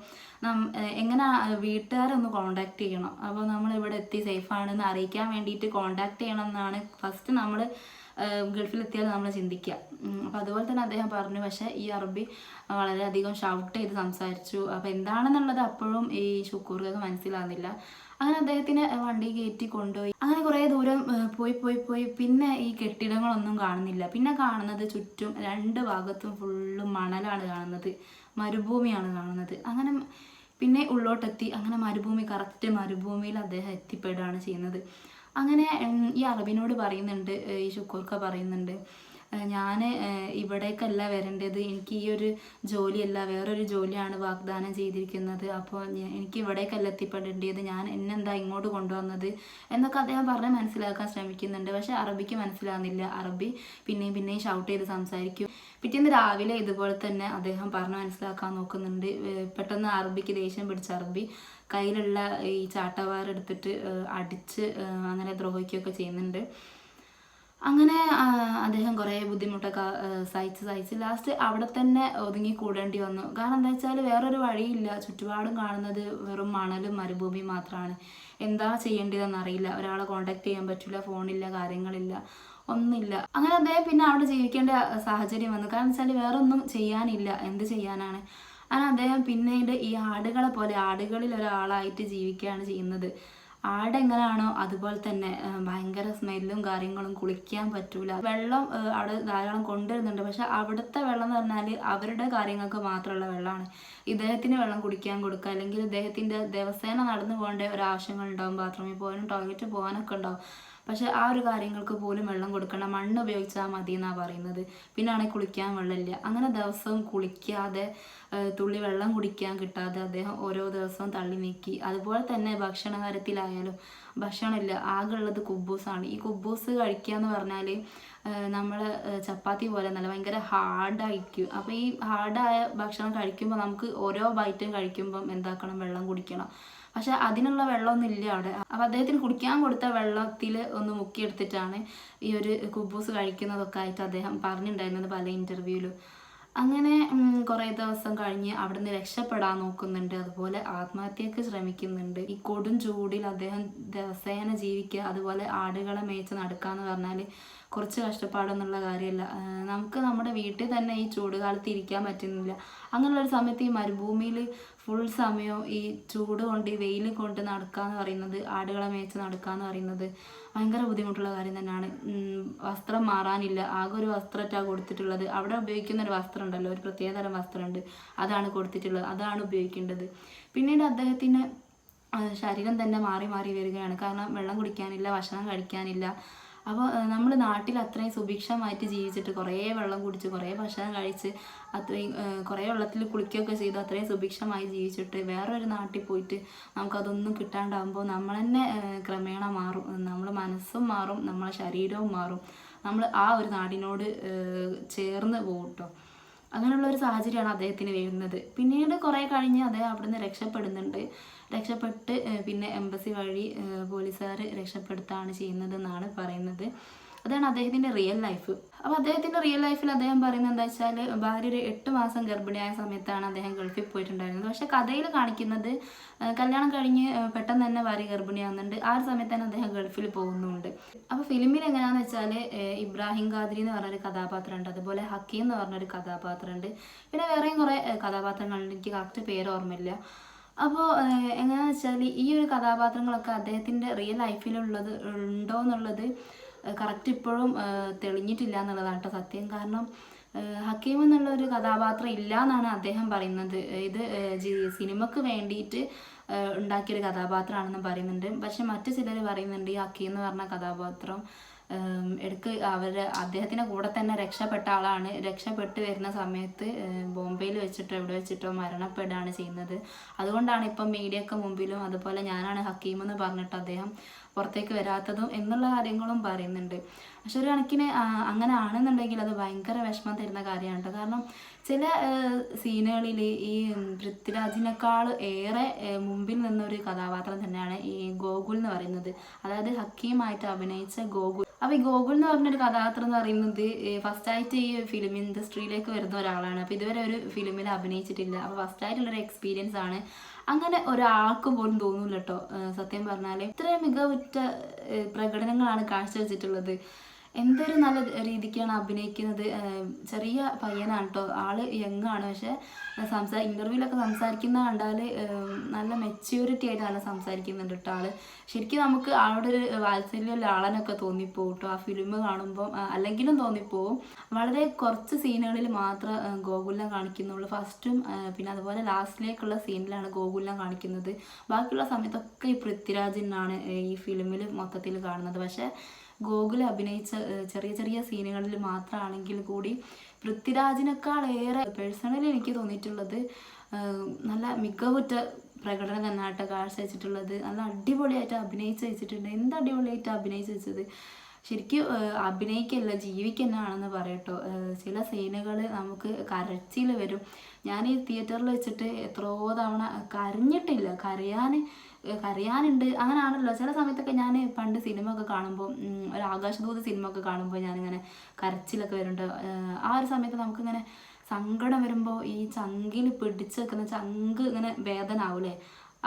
എങ്ങനെ വീട്ടുകാരെ ഒന്ന് കോണ്ടാക്ട് ചെയ്യണം. അപ്പോൾ നമ്മൾ ഇവിടെ എത്തി സേഫാണെന്ന് അറിയിക്കാൻ വേണ്ടിയിട്ട് കോണ്ടാക്ട് ചെയ്യണം എന്നാണ് ഫസ്റ്റ് നമ്മൾ ഗൾഫിലെത്തിയാൽ നമ്മൾ ചിന്തിക്കുക. അപ്പോൾ അതുപോലെ തന്നെ അദ്ദേഹം പറഞ്ഞു. പക്ഷേ ഈ അറബി വളരെയധികം ഷൗട്ട് ചെയ്ത് സംസാരിച്ചു. അപ്പോൾ എന്താണെന്നുള്ളത് അപ്പോഴും ഈ ഷുക്കൂർക്ക് മനസ്സിലാകുന്നില്ല. അങ്ങനെ അദ്ദേഹത്തിനെ വണ്ടി കയറ്റി കൊണ്ടുപോയി. അങ്ങനെ കുറേ ദൂരം പോയി പിന്നെ ഈ കെട്ടിടങ്ങളൊന്നും കാണുന്നില്ല. പിന്നെ കാണുന്നത് ചുറ്റും രണ്ട് ഭാഗത്തും ഫുള്ളും മണലാണ് കാണുന്നത്, മരുഭൂമിയാണ് കാണുന്നത്. അങ്ങനെ പിന്നെ ഉള്ളോട്ടെത്തി. അങ്ങനെ കറക്റ്റ് മരുഭൂമിയിൽ അദ്ദേഹം എത്തിപ്പെടുകയാണ് ചെയ്യുന്നത്. അങ്ങനെ ഈ അറബിനോട് പറയുന്നുണ്ട്, ഈ ഷുക്കൂർക്ക പറയുന്നുണ്ട്, ഞാൻ ഇവിടേക്കല്ല വരേണ്ടത്, എനിക്ക് ഈ ഒരു ജോലിയല്ല വേറൊരു ജോലിയാണ് വാഗ്ദാനം ചെയ്തിരിക്കുന്നത്. അപ്പോൾ എനിക്ക് ഇവിടേക്കല്ല എത്തിപ്പെടേണ്ടത്, എന്നെന്താ ഇങ്ങോട്ട് കൊണ്ടുവന്നത് എന്നൊക്കെ അദ്ദേഹം പറഞ്ഞ് മനസ്സിലാക്കാൻ ശ്രമിക്കുന്നുണ്ട്. പക്ഷെ അറബിക്ക് മനസ്സിലാകുന്നില്ല. അറബി പിന്നെയും ഷൗട്ട് ചെയ്ത് സംസാരിക്കും. പിറ്റേന്ന് രാവിലെ ഇതുപോലെ തന്നെ അദ്ദേഹം പറഞ്ഞ് മനസ്സിലാക്കാൻ നോക്കുന്നുണ്ട്. പെട്ടെന്ന് അറബിക്ക് ദേഷ്യം പിടിച്ച അറബി കയ്യിലുള്ള ഈ ചാട്ടവാർ എടുത്തിട്ട് അടിച്ച് അങ്ങനെ ദ്രോഹിക്കുകയൊക്കെ ചെയ്യുന്നുണ്ട്. അങ്ങനെ അദ്ദേഹം കുറേ ബുദ്ധിമുട്ടൊക്കെ സഹിച്ച് ലാസ്റ്റ് അവിടെ തന്നെ ഒതുങ്ങി കൂടേണ്ടി വന്നു. കാരണം എന്താ വെച്ചാൽ വേറൊരു വഴിയില്ല, ചുറ്റുപാടും കാണുന്നത് വെറും മണലും മരുഭൂമിയും മാത്രമാണ്. എന്താ ചെയ്യേണ്ടതെന്ന് അറിയില്ല, ഒരാളെ കോണ്ടാക്ട് ചെയ്യാൻ പറ്റില്ല, ഫോണില്ല, കാര്യങ്ങളില്ല, ഒന്നുമില്ല. അങ്ങനെ അദ്ദേഹം പിന്നെ അവിടെ ജീവിക്കേണ്ട സാഹചര്യം വന്നു. കാരണം വെച്ചാൽ വേറെ ഒന്നും ചെയ്യാനില്ല, എന്ത് ചെയ്യാനാണ്. അങ്ങനെ അദ്ദേഹം പിന്നീട് ഈ ആടുകളെ പോലെ ആടുകളിൽ ഒരാളായിട്ട് ജീവിക്കുകയാണ് ചെയ്യുന്നത്. ആടെങ്ങനെയാണോ അതുപോലെ തന്നെ ഭയങ്കര സ്മെല്ലും കാര്യങ്ങളും, കുളിക്കാൻ പറ്റൂല. വെള്ളം അവിടെ ധാരാളം കൊണ്ടുവരുന്നുണ്ട്. പക്ഷെ അവിടുത്തെ വെള്ളം എന്ന് പറഞ്ഞാൽ അവരുടെ കാര്യങ്ങൾക്ക് മാത്രമുള്ള വെള്ളമാണ്. ഇദ്ദേഹത്തിന് വെള്ളം കുടിക്കാൻ കൊടുക്കുക, അല്ലെങ്കിൽ ഇദ്ദേഹത്തിൻ്റെ ദിവസേന നടന്നു പോകേണ്ട ഒരാവശ്യങ്ങൾ ഉണ്ടാവും, ബാത്റൂമിൽ പോകാനും ടോയ്ലറ്റിൽ പോകാനൊക്കെ ഉണ്ടാവും. പക്ഷെ ആ ഒരു കാര്യങ്ങൾക്ക് പോലും വെള്ളം കൊടുക്കണം, മണ്ണ് ഉപയോഗിച്ചാൽ മതി എന്നാണ് പറയുന്നത്. പിന്നെ ആണെങ്കിൽ കുളിക്കാൻ വെള്ളമില്ല. അങ്ങനെ ദിവസവും കുളിക്കാതെ തുള്ളി വെള്ളം കുടിക്കാൻ കിട്ടാതെ അദ്ദേഹം ഓരോ ദിവസവും തള്ളി നീക്കി. അതുപോലെ തന്നെ ഭക്ഷണ കാര്യത്തിലായാലും ഭക്ഷണമില്ല, ആകെ ഉള്ളത് കുബൂസാണ്. ഈ കുബൂസ് കഴിക്കുക എന്ന് പറഞ്ഞാൽ നമ്മൾ ചപ്പാത്തി പോലെ നല്ല ഭയങ്കര ഹാർഡായിരിക്കും. അപ്പോൾ ഈ ഹാർഡായ ഭക്ഷണം കഴിക്കുമ്പോൾ നമുക്ക് ഓരോ ബൈറ്റും കഴിക്കുമ്പം എന്താക്കണം, വെള്ളം കുടിക്കണം. പക്ഷെ അതിനുള്ള വെള്ളമൊന്നും ഇല്ല അവിടെ. അപ്പോൾ അദ്ദേഹത്തിന് കുടിക്കാൻ കൊടുത്ത വെള്ളത്തിൽ ഒന്ന് മുക്കിയെടുത്തിട്ടാണ് ഈ ഒരു കുബൂസ് കഴിക്കുന്നതൊക്കെ ആയിട്ട് അദ്ദേഹം പറഞ്ഞിട്ടുണ്ടായിരുന്നത് പല ഇൻ്റർവ്യൂവിലും. അങ്ങനെ കുറേ ദിവസം കഴിഞ്ഞ് അവിടുന്ന് രക്ഷപ്പെടാൻ നോക്കുന്നുണ്ട്, അതുപോലെ ആത്മഹത്യക്ക് ശ്രമിക്കുന്നുണ്ട്. ഈ കൊടും ചൂടിൽ അദ്ദേഹം ദിവസേന ജീവിക്കുക, അതുപോലെ ആടുകളെ മേച്ച് നടക്കാന്ന് പറഞ്ഞാൽ കുറച്ച് കഷ്ടപ്പാടൊന്നുള്ള കാര്യമല്ല. നമുക്ക് നമ്മുടെ വീട്ടിൽ തന്നെ ഈ ചൂട് കാലത്ത് ഇരിക്കാൻ പറ്റുന്നില്ല. അങ്ങനെയുള്ളൊരു സമയത്ത് ഈ മരുഭൂമിയിൽ ഫുൾ സമയം ഈ ചൂട് കൊണ്ട് ഈ വെയിൽ കൊണ്ട് നടക്കാന്ന് പറയുന്നത്, ആടുകളെ മേച്ച് നടക്കാന്ന് പറയുന്നത് ഭയങ്കര ബുദ്ധിമുട്ടുള്ള കാര്യം തന്നെയാണ്. വസ്ത്രം മാറാനില്ല, ആകെ ഒരു വസ്ത്രമായിട്ടാണ് കൊടുത്തിട്ടുള്ളത്. അവിടെ ഉപയോഗിക്കുന്ന ഒരു വസ്ത്രം ഉണ്ടല്ലോ, ഒരു പ്രത്യേകതരം വസ്ത്രമുണ്ട്, അതാണ് കൊടുത്തിട്ടുള്ളത്, അതാണ് ഉപയോഗിക്കേണ്ടത്. പിന്നീട് അദ്ദേഹത്തിന് ശരീരം തന്നെ മാറി മാറി വരികയാണ്. കാരണം വെള്ളം കുടിക്കാനില്ല, ഭക്ഷണം കഴിക്കാനില്ല. അപ്പോൾ നമ്മൾ നാട്ടിൽ അത്രയും സുഭിക്ഷമായിട്ട് ജീവിച്ചിട്ട് കുറേ വെള്ളം കുടിച്ച് കുറേ ഭക്ഷണം കഴിച്ച് അത്രയും കുറേ വെള്ളത്തിൽ കുളിക്കുകയൊക്കെ ചെയ്ത് അത്രയും സുഭിക്ഷമായി ജീവിച്ചിട്ട് വേറൊരു നാട്ടിൽ പോയിട്ട് നമുക്കതൊന്നും കിട്ടാണ്ടാകുമ്പോൾ നമ്മൾ തന്നെ ക്രമേണ മാറും. നമ്മുടെ മനസ്സും മാറും, നമ്മളെ ശരീരവും മാറും. നമ്മൾ ആ ഒരു നാടിനോട് ചേർന്ന് പോകും കേട്ടോ. അങ്ങനെയുള്ളൊരു സാഹചര്യമാണ് അദ്ദേഹത്തിന് വരുന്നത്. പിന്നീട് കുറേ കഴിഞ്ഞ് അദ്ദേഹം അവിടുന്ന് രക്ഷപ്പെടുന്നുണ്ട്. രക്ഷപ്പെട്ട് പിന്നെ എംബസി വഴി പോലീസുകാർ രക്ഷപ്പെടുത്താണ് ചെയ്യുന്നതെന്നാണ് പറയുന്നത്. അതാണ് അദ്ദേഹത്തിൻ്റെ റിയൽ ലൈഫ്. അപ്പോൾ അദ്ദേഹത്തിൻ്റെ റിയൽ ലൈഫിൽ അദ്ദേഹം പറയുന്നത് എന്താ വെച്ചാൽ, ഭാര്യ ഒരു 8 മാസം ഗർഭിണിയായ സമയത്താണ് അദ്ദേഹം ഗൾഫിൽ പോയിട്ടുണ്ടായിരുന്നത്. പക്ഷേ കഥയിൽ കാണിക്കുന്നത് കല്യാണം കഴിഞ്ഞ് പെട്ടെന്ന് തന്നെ ഭാര്യ ഗർഭിണിയാകുന്നുണ്ട്. ആ ഒരു സമയത്ത് തന്നെ അദ്ദേഹം ഗൾഫിൽ പോകുന്നുണ്ട്. അപ്പോൾ ഫിലിമിൽ എങ്ങനെയാണെന്ന് വെച്ചാൽ ഇബ്രാഹിം ഖാദ്രി എന്ന് പറഞ്ഞൊരു കഥാപാത്രമുണ്ട്, അതുപോലെ ഹക്കീം എന്ന് പറഞ്ഞൊരു കഥാപാത്രമുണ്ട്, പിന്നെ വേറെയും കുറേ കഥാപാത്രങ്ങളുണ്ട്, എനിക്ക് കറക്റ്റ് പേര് ഓർമ്മയില്ല. അപ്പോൾ എങ്ങനെയാണെന്ന് വെച്ചാൽ ഈ ഒരു കഥാപാത്രങ്ങളൊക്കെ അദ്ദേഹത്തിൻ്റെ റിയൽ ലൈഫിലുള്ളത് ഉണ്ടോ എന്നുള്ളത് കറക്റ്റ് ഇപ്പോഴും തെളിഞ്ഞിട്ടില്ല എന്നുള്ളതാണ് കേട്ടോ സത്യം. കാരണം ഹക്കീം എന്നുള്ളൊരു കഥാപാത്രം ഇല്ല എന്നാണ് അദ്ദേഹം പറയുന്നത്. ഇത് സിനിമക്ക് വേണ്ടിയിട്ട് ഉണ്ടാക്കിയൊരു കഥാപാത്രമാണെന്ന് പറയുന്നുണ്ട്. പക്ഷെ മറ്റു ചിലർ പറയുന്നുണ്ട് ഈ ഹക്കീം എന്ന് പറഞ്ഞ കഥാപാത്രം ഇടയ്ക്ക് അദ്ദേഹത്തിൻ്റെ കൂടെ തന്നെ രക്ഷപ്പെട്ട ആളാണ്. രക്ഷപ്പെട്ട് വരുന്ന സമയത്ത് ബോംബെയിൽ വെച്ചിട്ടോ എവിടെ വെച്ചിട്ടോ മരണപ്പെടുകയാണ് ചെയ്യുന്നത്. അതുകൊണ്ടാണ് ഇപ്പം മീഡിയക്ക് മുമ്പിലും അതുപോലെ ഞാനാണ് ഹക്കീം എന്ന് പറഞ്ഞിട്ട് അദ്ദേഹം പുറത്തേക്ക് വരാത്തതും എന്നുള്ള കാര്യങ്ങളും പറയുന്നുണ്ട്. പക്ഷെ ഒരു കണക്കിന് അങ്ങനെ ആണെന്നുണ്ടെങ്കിൽ അത് ഭയങ്കര വിഷമം തരുന്ന കാര്യമാണ്. കാരണം ചില സീനുകളിൽ ഈ പൃഥ്വിരാജിനേക്കാൾ ഏറെ മുമ്പിൽ നിന്നൊരു കഥാപാത്രം തന്നെയാണ് ഈ ഗോകുൽ എന്ന് പറയുന്നത്. അതായത് ഹക്കീമായിട്ട് അഭിനയിച്ച ഗോകുൽ. അപ്പോൾ ഈ ഗോകുൽ എന്ന് പറഞ്ഞൊരു കഥാപാത്രം എന്ന് പറയുന്നത് ഫസ്റ്റായിട്ട് ഈ ഫിലിം ഇൻഡസ്ട്രിയിലേക്ക് വരുന്ന ഒരാളാണ്. അപ്പോൾ ഇതുവരെ ഒരു ഫിലിമിൽ അഭിനയിച്ചിട്ടില്ല. അപ്പോൾ ഫസ്റ്റായിട്ടുള്ളൊരു എക്സ്പീരിയൻസ് ആണ്. അങ്ങനെ ഒരാൾക്കും പോലും തോന്നൂല കേട്ടോ സത്യം പറഞ്ഞാൽ. ഇത്രയും മികവുറ്റ പ്രകടനങ്ങളാണ് കാഴ്ചവെച്ചിട്ടുള്ളത്. എന്തൊരു നല്ല രീതിക്കാണ് അഭിനയിക്കുന്നത്. ചെറിയ പയ്യനാണ് കേട്ടോ, ആള് യങ്ങാണ്. പക്ഷെ ഇൻ്റർവ്യൂവിലൊക്കെ സംസാരിക്കുന്ന കണ്ടാൽ നല്ല മെച്യൂരിറ്റി ആയിട്ട് നല്ല സംസാരിക്കുന്നുണ്ട് കേട്ടോ ആള്. ശരിക്കും നമുക്ക് ആളുടെ ഒരു വാത്സല്യമുള്ള ആളെന്നൊക്കെ തോന്നിപ്പോവും കേട്ടോ ആ ഫിലിം കാണുമ്പോൾ, അല്ലെങ്കിലും തോന്നിപ്പോവും. വളരെ കുറച്ച് സീനുകളിൽ മാത്രം ഗോകുലിനെ കാണിക്കുന്നുള്ളൂ, ഫസ്റ്റും പിന്നെ അതുപോലെ ലാസ്റ്റിലേക്കുള്ള സീനിലാണ് ഗോകുലിനെ കാണിക്കുന്നത്. ബാക്കിയുള്ള സമയത്തൊക്കെ ഈ പൃഥ്വിരാജിനാണ് ഈ ഫിലിമിൽ മൊത്തത്തിൽ കാണുന്നത്. പക്ഷേ ഗോകുൽ അഭിനയിച്ച ചെറിയ ചെറിയ സീനുകളിൽ മാത്രമാണെങ്കിൽ കൂടി പൃഥ്വിരാജിനേക്കാൾ ഏറെ പേഴ്സണലി എനിക്ക് തോന്നിയിട്ടുള്ളത് നല്ല മികവുറ്റ പ്രകടനം തന്നെയായിട്ട് കാഴ്ചവെച്ചിട്ടുള്ളത്. നല്ല അടിപൊളിയായിട്ട് അഭിനയിച്ച് വെച്ചിട്ടുണ്ട്. എന്ത് അടിപൊളിയായിട്ട് അഭിനയിച്ച് വെച്ചത്. ശരിക്കും അഭിനയിക്കല്ല ജീവിക്കുന്നതാണെന്ന് പറയട്ടോ. ചില സീനുകൾ നമുക്ക് കരച്ചിൽ വരും. ഞാൻ ഈ തിയേറ്ററിൽ വെച്ചിട്ട് എത്രയോ തവണ കരഞ്ഞിട്ടില്ല, കരയാനുണ്ട്. അങ്ങനെയാണല്ലോ ചില സമയത്തൊക്കെ ഞാൻ പണ്ട് സിനിമ ഒക്കെ കാണുമ്പോൾ, ഒരു ആകാശദൂത് സിനിമ ഒക്കെ കാണുമ്പോൾ ഞാനിങ്ങനെ കരച്ചിലൊക്കെ വരുന്നുണ്ട്. ആ ഒരു സമയത്ത് നമുക്കിങ്ങനെ സങ്കടം വരുമ്പോൾ ഈ ചങ്കിൽ പിടിച്ച് വെക്കുന്ന ചങ്ക് ഇങ്ങനെ വേദന ആവൂലേ,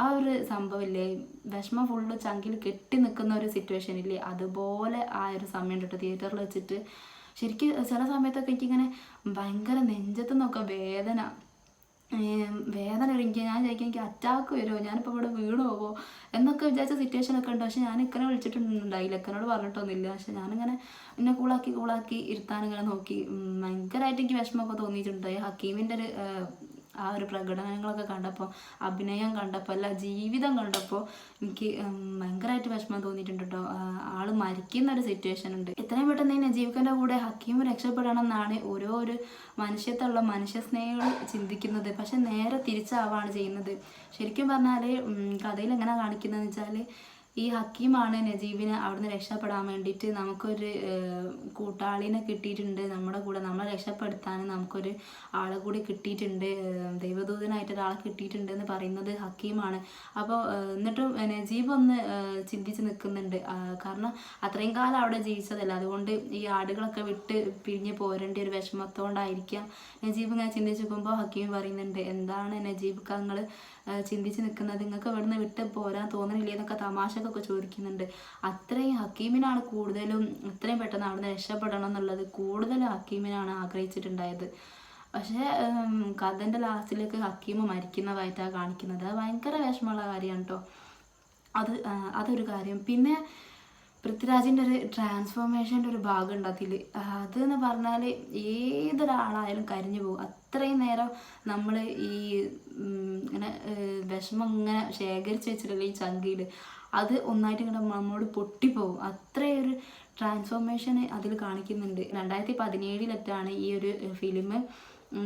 ആ ഒരു സംഭവമില്ലേ, വിഷമം ഫുള്ള് ചങ്കിൽ കെട്ടി നിൽക്കുന്ന ഒരു സിറ്റുവേഷൻ ഇല്ലേ, അതുപോലെ ആ ഒരു സമയം കേട്ടോ തിയേറ്ററിൽ വെച്ചിട്ട്. ശരിക്കും ചില സമയത്തൊക്കെ എനിക്കിങ്ങനെ ഭയങ്കര നെഞ്ചത്തു നിന്നൊക്കെ വേദന എനിക്ക് ഞാൻ വിചാരിക്കും എനിക്ക് അറ്റാക്ക് വരുമോ, ഞാനിപ്പോൾ ഇവിടെ വീണ് പോവോ എന്നൊക്കെ വിചാരിച്ച സിറ്റുവേഷനൊക്കെ ഉണ്ട്. പക്ഷെ ഞാൻ ഇക്കനെ വിളിച്ചിട്ടുണ്ടായില്ല, ഇക്കനോട് പറഞ്ഞിട്ടൊന്നുമില്ല. പക്ഷെ ഞാനിങ്ങനെ എന്നെ കൂളാക്കി ഇരുത്താനിങ്ങനെ നോക്കി. ഭയങ്കരമായിട്ട് എനിക്ക് വിഷമമൊക്കെ തോന്നിയിട്ടുണ്ട്. ഹക്കീമിൻ്റെ ഒരു ആ ഒരു പ്രകടനങ്ങളൊക്കെ കണ്ടപ്പോൾ, അഭിനയം കണ്ടപ്പോൾ, അല്ല ജീവിതം കണ്ടപ്പോൾ എനിക്ക് ഭയങ്കരമായിട്ട് വിഷമം തോന്നിയിട്ടുണ്ട് കേട്ടോ. ആൾ മരിക്കുന്ന ഒരു സിറ്റുവേഷൻ ഉണ്ട്. എത്രയും പെട്ടെന്ന് ഈ നജീബ് ഖാൻ്റെ കൂടെ ഹക്കീം രക്ഷപ്പെടണം എന്നാണ് ഓരോ ഒരു മനുഷ്യത്തുള്ള മനുഷ്യസ്നേഹികൾ ചിന്തിക്കുന്നത്. പക്ഷെ നേരെ തിരിച്ചാവാണ് ചെയ്യുന്നത്. ശരിക്കും പറഞ്ഞാൽ കഥയിൽ എങ്ങനെ കാണിക്കുന്നതെന്ന് വെച്ചാൽ, ഈ ഹക്കീമാണ് നജീബിനെ അവിടുന്ന് രക്ഷപ്പെടാൻ വേണ്ടിയിട്ട് നമുക്കൊരു കൂട്ടാളിനെ കിട്ടിയിട്ടുണ്ട്, നമ്മുടെ കൂടെ നമ്മളെ രക്ഷപ്പെടുത്താൻ നമുക്കൊരു ആളെ കൂടി കിട്ടിയിട്ടുണ്ട്, ദൈവദൂതനായിട്ട് ഒരാളെ കിട്ടിയിട്ടുണ്ട് എന്ന് പറയുന്നത് ഹക്കീമാണ്. അപ്പോൾ എന്നിട്ടും നജീബ് ഒന്ന് ചിന്തിച്ച് നിൽക്കുന്നുണ്ട്. കാരണം അത്രയും കാലം അവിടെ ജീവിച്ചതല്ല, അതുകൊണ്ട് ഈ ആടുകളൊക്കെ വിട്ട് പിരിഞ്ഞ് പോരേണ്ട ഒരു വിഷമത്തോണ്ടായിരിക്കാം നജീബ് ഇങ്ങനെ ചിന്തിച്ച് നോക്കുമ്പോൾ ഹക്കീം പറയുന്നുണ്ട്, എന്താണ് നജീബ് നിങ്ങൾ ചിന്തിച്ച് നിൽക്കുന്നത്, നിങ്ങൾക്ക് ഇവിടുന്ന് വിട്ട് പോരാൻ തോന്നണില്ലേ എന്നൊക്കെ തമാശക്കൊക്കെ ചോദിക്കുന്നുണ്ട്. അത്രയും ഹക്കീമിനാണ് കൂടുതലും എത്രയും പെട്ടെന്ന് അവിടുന്ന് രക്ഷപ്പെടണം എന്നുള്ളത് കൂടുതലും ഹക്കീമിനാണ് ആഗ്രഹിച്ചിട്ടുണ്ടായത്. പക്ഷേ കഥൻ്റെ ലാസ്റ്റിലേക്ക് ഹക്കീം മരിക്കുന്നതായിട്ടാണ് കാണിക്കുന്നത്. അത് ഭയങ്കര വിഷമമുള്ള കാര്യമാണ് കേട്ടോ. അതൊരു കാര്യം. പിന്നെ പൃഥ്വിരാജിൻ്റെ ഒരു ട്രാൻസ്ഫോർമേഷൻ്റെ ഒരു ഭാഗം ഉണ്ട് അതിൽ. അതെന്ന് പറഞ്ഞാൽ ഏതൊരാളായാലും കരിഞ്ഞു പോകും. അത്രയും നേരം നമ്മൾ ഈ ഇങ്ങനെ വിഷമം ഇങ്ങനെ ശേഖരിച്ച് വെച്ചിട്ടില്ല ഈ ചങ്കിയിൽ, അത് ഒന്നായിട്ട് ഇങ്ങനെ നമ്മളോട് പൊട്ടിപ്പോവും. അത്രയൊരു ട്രാൻസ്ഫോർമേഷൻ അതിൽ കാണിക്കുന്നുണ്ട്. 2017 ഈ ഒരു ഫിലിം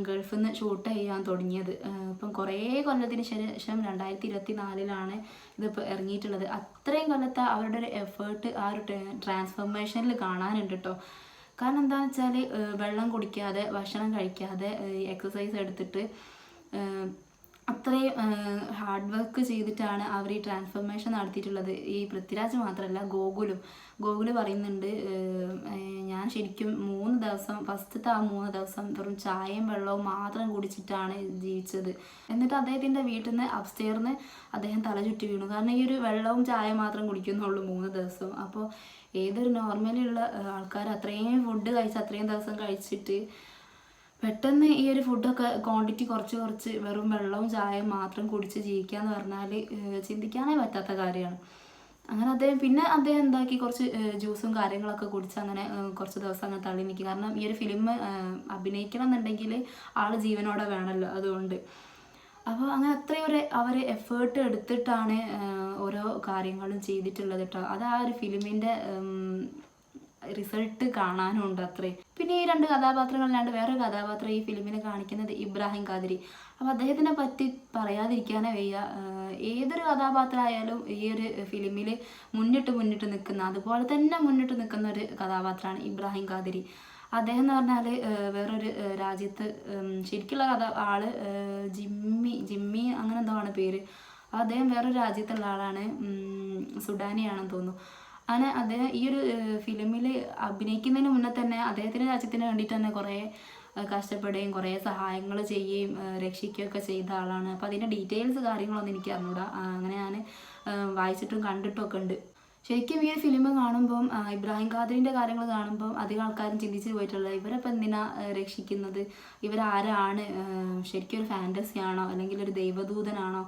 ഗൾഫിൽ നിന്ന് ഷൂട്ട് ചെയ്യാൻ തുടങ്ങിയത്. ഇപ്പം കുറേ കൊല്ലത്തിന് ശേഷം 2024 ഇതിപ്പോൾ ഇറങ്ങിയിട്ടുള്ളത്. അത്രയും കൊല്ലത്തെ അവരുടെ ഒരു എഫേർട്ട് ആ ഒരു ട്രാൻസ്ഫോർമേഷനിൽ കാണാനുണ്ട് കേട്ടോ. കാരണം എന്താണെന്ന് വെച്ചാൽ വെള്ളം കുടിക്കാതെ, ഭക്ഷണം കഴിക്കാതെ, എക്സസൈസ് എടുത്തിട്ട് അത്രയും ഹാർഡ് വർക്ക് ചെയ്തിട്ടാണ് അവർ ഈ ട്രാൻസ്ഫോർമേഷൻ നടത്തിയിട്ടുള്ളത്. ഈ പൃഥ്വിരാജ് മാത്രമല്ല, ഗോകുല് പറയുന്നുണ്ട്, ഞാൻ ശരിക്കും 3 ദിവസം, ഫസ്റ്റത്തെ ആ 3 ദിവസം വെറും ചായയും വെള്ളവും മാത്രം കുടിച്ചിട്ടാണ് ജീവിച്ചത്. എന്നിട്ട് അദ്ദേഹത്തിൻ്റെ വീട്ടിൽ നിന്ന് അപ്സ്റ്റെയറിന്ന് അദ്ദേഹം തല ചുറ്റി വീണു. കാരണം ഈ ഒരു വെള്ളവും ചായ മാത്രം കുടിക്കുന്നുള്ളൂ 3 ദിവസം. അപ്പോൾ ഏതൊരു നോർമലിയുള്ള ആൾക്കാർ അത്രയും ഫുഡ് കഴിച്ച് അത്രയും ദിവസം കഴിച്ചിട്ട് പെട്ടെന്ന് ഈ ഒരു ഫുഡൊക്കെ ക്വാണ്ടിറ്റി കുറച്ച് വെറും വെള്ളവും ചായയും മാത്രം കുടിച്ച് ജീവിക്കുക എന്ന് പറഞ്ഞാൽ ചിന്തിക്കാനേ പറ്റാത്ത കാര്യമാണ്. അങ്ങനെ അദ്ദേഹം എന്താക്കി, കുറച്ച് ജ്യൂസും കാര്യങ്ങളൊക്കെ കുടിച്ച് അങ്ങനെ കുറച്ച് ദിവസം അങ്ങനെ തള്ളി നിൽക്കും. കാരണം ഈ ഒരു ഫിലിം അഭിനയിക്കണം എന്നുണ്ടെങ്കിൽ ആൾ ജീവനോടെ വേണമല്ലോ, അതുകൊണ്ട്. അപ്പോൾ അങ്ങനെ അത്രയും അവർ എഫേർട്ട് എടുത്തിട്ടാണ് ഓരോ കാര്യങ്ങളും ചെയ്തിട്ടുള്ളത് കേട്ടോ. അത് ആ ഒരു ഫിലിമിൻ്റെ റിസൾട്ട് കാണാനുണ്ട് അത്രയും. പിന്നെ ഈ 2 കഥാപാത്രങ്ങളല്ലാണ്ട് വേറൊരു കഥാപാത്രം ഈ ഫിലിമിനെ കാണിക്കുന്നത് ഇബ്രാഹിം ഖാദരി. അപ്പോൾ അദ്ദേഹത്തിനെ പറ്റി പറയാതിരിക്കാനേ വയ്യ. ഏതൊരു കഥാപാത്രമായാലും ഈ ഒരു ഫിലിമിൽ മുന്നിട്ട് നിൽക്കുന്ന, അതുപോലെ തന്നെ മുന്നിട്ട് നിൽക്കുന്ന ഒരു കഥാപാത്രമാണ് ഇബ്രാഹിം ഖാദരി. അദ്ദേഹം എന്ന് പറഞ്ഞാൽ വേറൊരു രാജ്യത്ത് ശരിക്കുള്ള ആള് ജിമ്മി അങ്ങനെ എന്തോ ആണ് പേര്. അദ്ദേഹം വേറൊരു രാജ്യത്തുള്ള ആളാണ്, സുഡാനിയാണെന്ന് തോന്നുന്നു. അങ്ങനെ അദ്ദേഹം ഈ ഒരു ഫിലിമിൽ അഭിനയിക്കുന്നതിന് മുന്നേ തന്നെ അദ്ദേഹത്തിൻ്റെ രാജ്യത്തിന് വേണ്ടിയിട്ട് തന്നെ കുറേ കഷ്ടപ്പെടുകയും കുറേ സഹായങ്ങൾ ചെയ്യുകയും രക്ഷിക്കുകയൊക്കെ ചെയ്ത ആളാണ്. അപ്പോൾ അതിൻ്റെ ഡീറ്റെയിൽസ് കാര്യങ്ങളൊന്നും എനിക്ക് അറിഞ്ഞൂടാ. അങ്ങനെ ഞാൻ വായിച്ചിട്ടും കണ്ടിട്ടും ഒക്കെ ഉണ്ട്. ശരിക്കും ഈ ഒരു ഫിലിം കാണുമ്പം ഇബ്രാഹിം ഖാദറിൻ്റെ കാര്യങ്ങൾ കാണുമ്പം അധികം ആൾക്കാരും ചിന്തിച്ച് പോയിട്ടുള്ളത്, ഇവരപ്പോൾ എന്തിനാ രക്ഷിക്കുന്നത്, ഇവരാരാണ്, ശരിക്കും ഒരു ഫാൻറ്റസി ആണോ അല്ലെങ്കിൽ ഒരു ദൈവദൂതനാണോ,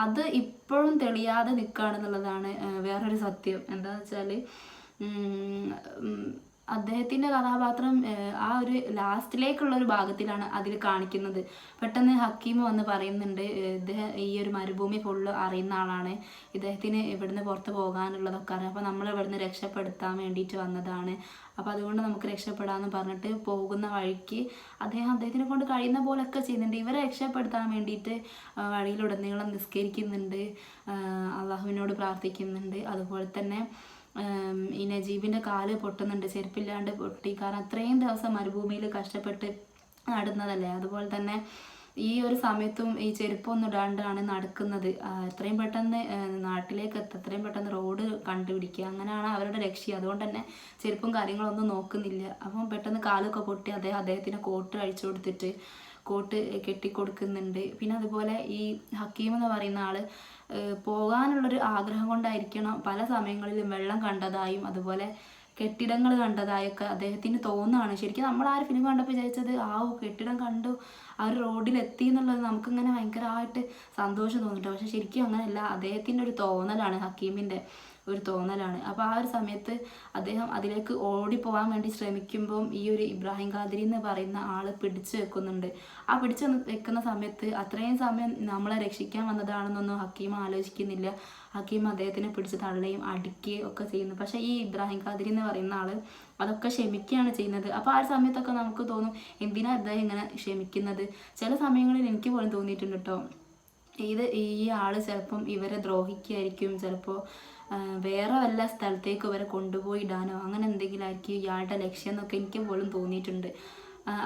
അത് ഇപ്പോഴും തെളിയാതെ നിൽക്കുകയാണെന്നുള്ളതാണ് വേറൊരു സത്യം. എന്താണെന്ന് വെച്ചാൽ അദ്ദേഹത്തിൻ്റെ കഥാപാത്രം ആ ഒരു ലാസ്റ്റിലേക്കുള്ളൊരു ഭാഗത്തിലാണ് അതിൽ കാണിക്കുന്നത്. പെട്ടെന്ന് ഹക്കീം വന്ന് പറയുന്നുണ്ട്, ഇദ്ദേഹം ഈ ഒരു മരുഭൂമി ഫുള്ള് അറിയുന്ന ആളാണ്, ഇദ്ദേഹത്തിന് ഇവിടുന്ന് പുറത്ത് പോകാനുള്ളതൊക്കെ അറിയാം, അപ്പോൾ നമ്മൾ ഇവിടുന്ന് രക്ഷപ്പെടുത്താൻ വേണ്ടിയിട്ട് വന്നതാണ്, അപ്പോൾ അതുകൊണ്ട് നമുക്ക് രക്ഷപ്പെടാമെന്ന് പറഞ്ഞിട്ട് പോകുന്ന വഴിക്ക് അദ്ദേഹത്തിനെ കൊണ്ട് കഴിയുന്ന പോലെയൊക്കെ ചെയ്യുന്നുണ്ട്. ഇവരെ രക്ഷപ്പെടുത്താൻ വേണ്ടിയിട്ട് വഴിയിലുടനീളം നിസ്കരിക്കുന്നുണ്ട്, അള്ളാഹുവിനോട് പ്രാർത്ഥിക്കുന്നുണ്ട്. അതുപോലെ തന്നെ ഈ നജീബിൻ്റെ കാല് പൊട്ടുന്നുണ്ട്, ചെരുപ്പില്ലാണ്ട് പൊട്ടി. കാരണം അത്രയും ദിവസം മരുഭൂമിയിൽ കഷ്ടപ്പെട്ട് നടുന്നതല്ലേ. അതുപോലെ തന്നെ ഈ ഒരു സമയത്തും ഈ ചെരുപ്പൊന്നും ഇടാണ്ടാണ് നടക്കുന്നത്. എത്രയും പെട്ടെന്ന് നാട്ടിലേക്ക് എത്തുക, എത്രയും പെട്ടെന്ന് റോഡ് കണ്ടുപിടിക്കുക, അങ്ങനെയാണ് അവരുടെ ലക്ഷ്യം. അതുകൊണ്ട് തന്നെ ചെരുപ്പും കാര്യങ്ങളൊന്നും നോക്കുന്നില്ല. അപ്പം പെട്ടെന്ന് കാലൊക്കെ പൊട്ടി അദ്ദേഹത്തിന് കോട്ട് അഴിച്ചു കൊടുത്തിട്ട് കോട്ട് കെട്ടിക്കൊടുക്കുന്നുണ്ട്. പിന്നെ അതുപോലെ ഈ ഹക്കീം എന്ന് പറയുന്ന ആൾ പോകാനുള്ളൊരു ആഗ്രഹം കൊണ്ടായിരിക്കണം പല സമയങ്ങളിലും വെള്ളം കണ്ടതായും അതുപോലെ കെട്ടിടങ്ങൾ കണ്ടതായൊക്കെ അദ്ദേഹത്തിന് തോന്നുകയാണ്. ശരിക്കും നമ്മൾ ആ ഒരു ഫിലിം കണ്ടപ്പോൾ വിചാരിച്ചത് കെട്ടിടം കണ്ടു, ആ ഒരു റോഡിലെത്തി എന്നുള്ളത് നമുക്കിങ്ങനെ ഭയങ്കരമായിട്ട് സന്തോഷം തോന്നിട്ടോ. പക്ഷെ ശരിക്കും അങ്ങനെയല്ല, അദ്ദേഹത്തിൻ്റെ ഒരു തോന്നലാണ് ഹക്കീമിൻ്റെ. ഒരു തോന്നലാണ്. അപ്പോൾ ആ ഒരു സമയത്ത് അദ്ദേഹം അതിലേക്ക് ഓടിപ്പോകാൻ വേണ്ടി ശ്രമിക്കുമ്പം ഈ ഒരു ഇബ്രാഹിം ഖാദിരി എന്ന് പറയുന്ന ആൾ പിടിച്ചു വെക്കുന്നുണ്ട്. ആ പിടിച്ചു വെക്കുന്ന സമയത്ത് അത്രയും സമയം നമ്മളെ രക്ഷിക്കാൻ വന്നതാണെന്നൊന്നും ഹക്കീം ആലോചിക്കുന്നില്ല. ഹക്കീം അദ്ദേഹത്തിനെ പിടിച്ച് തള്ളുകയും അടിക്കുകയും ഒക്കെ ചെയ്യുന്നു. പക്ഷേ ഈ ഇബ്രാഹിം ഖാദിരി എന്ന് പറയുന്ന ആൾ അതൊക്കെ ക്ഷമിക്കുകയാണ് ചെയ്യുന്നത്. അപ്പോൾ ആ ഒരു സമയത്തൊക്കെ നമുക്ക് തോന്നും എന്തിനാ അദ്ദേഹം ഇങ്ങനെ ക്ഷമിക്കുന്നത്. ചില സമയങ്ങളിൽ എനിക്ക് പോലും തോന്നിയിട്ടുണ്ട് കേട്ടോ, ഈ ആൾ ചിലപ്പം ഇവരെ ദ്രോഹിക്കുകയായിരിക്കും, ചിലപ്പോൾ വേറെ വല്ല സ്ഥലത്തേക്ക് ഇവരെ കൊണ്ടുപോയി ഇടാനോ അങ്ങനെ എന്തെങ്കിലും ആയിരിക്കും ഇയാളുടെ ലക്ഷ്യം എന്നൊക്കെ എനിക്ക് പോലും തോന്നിയിട്ടുണ്ട്.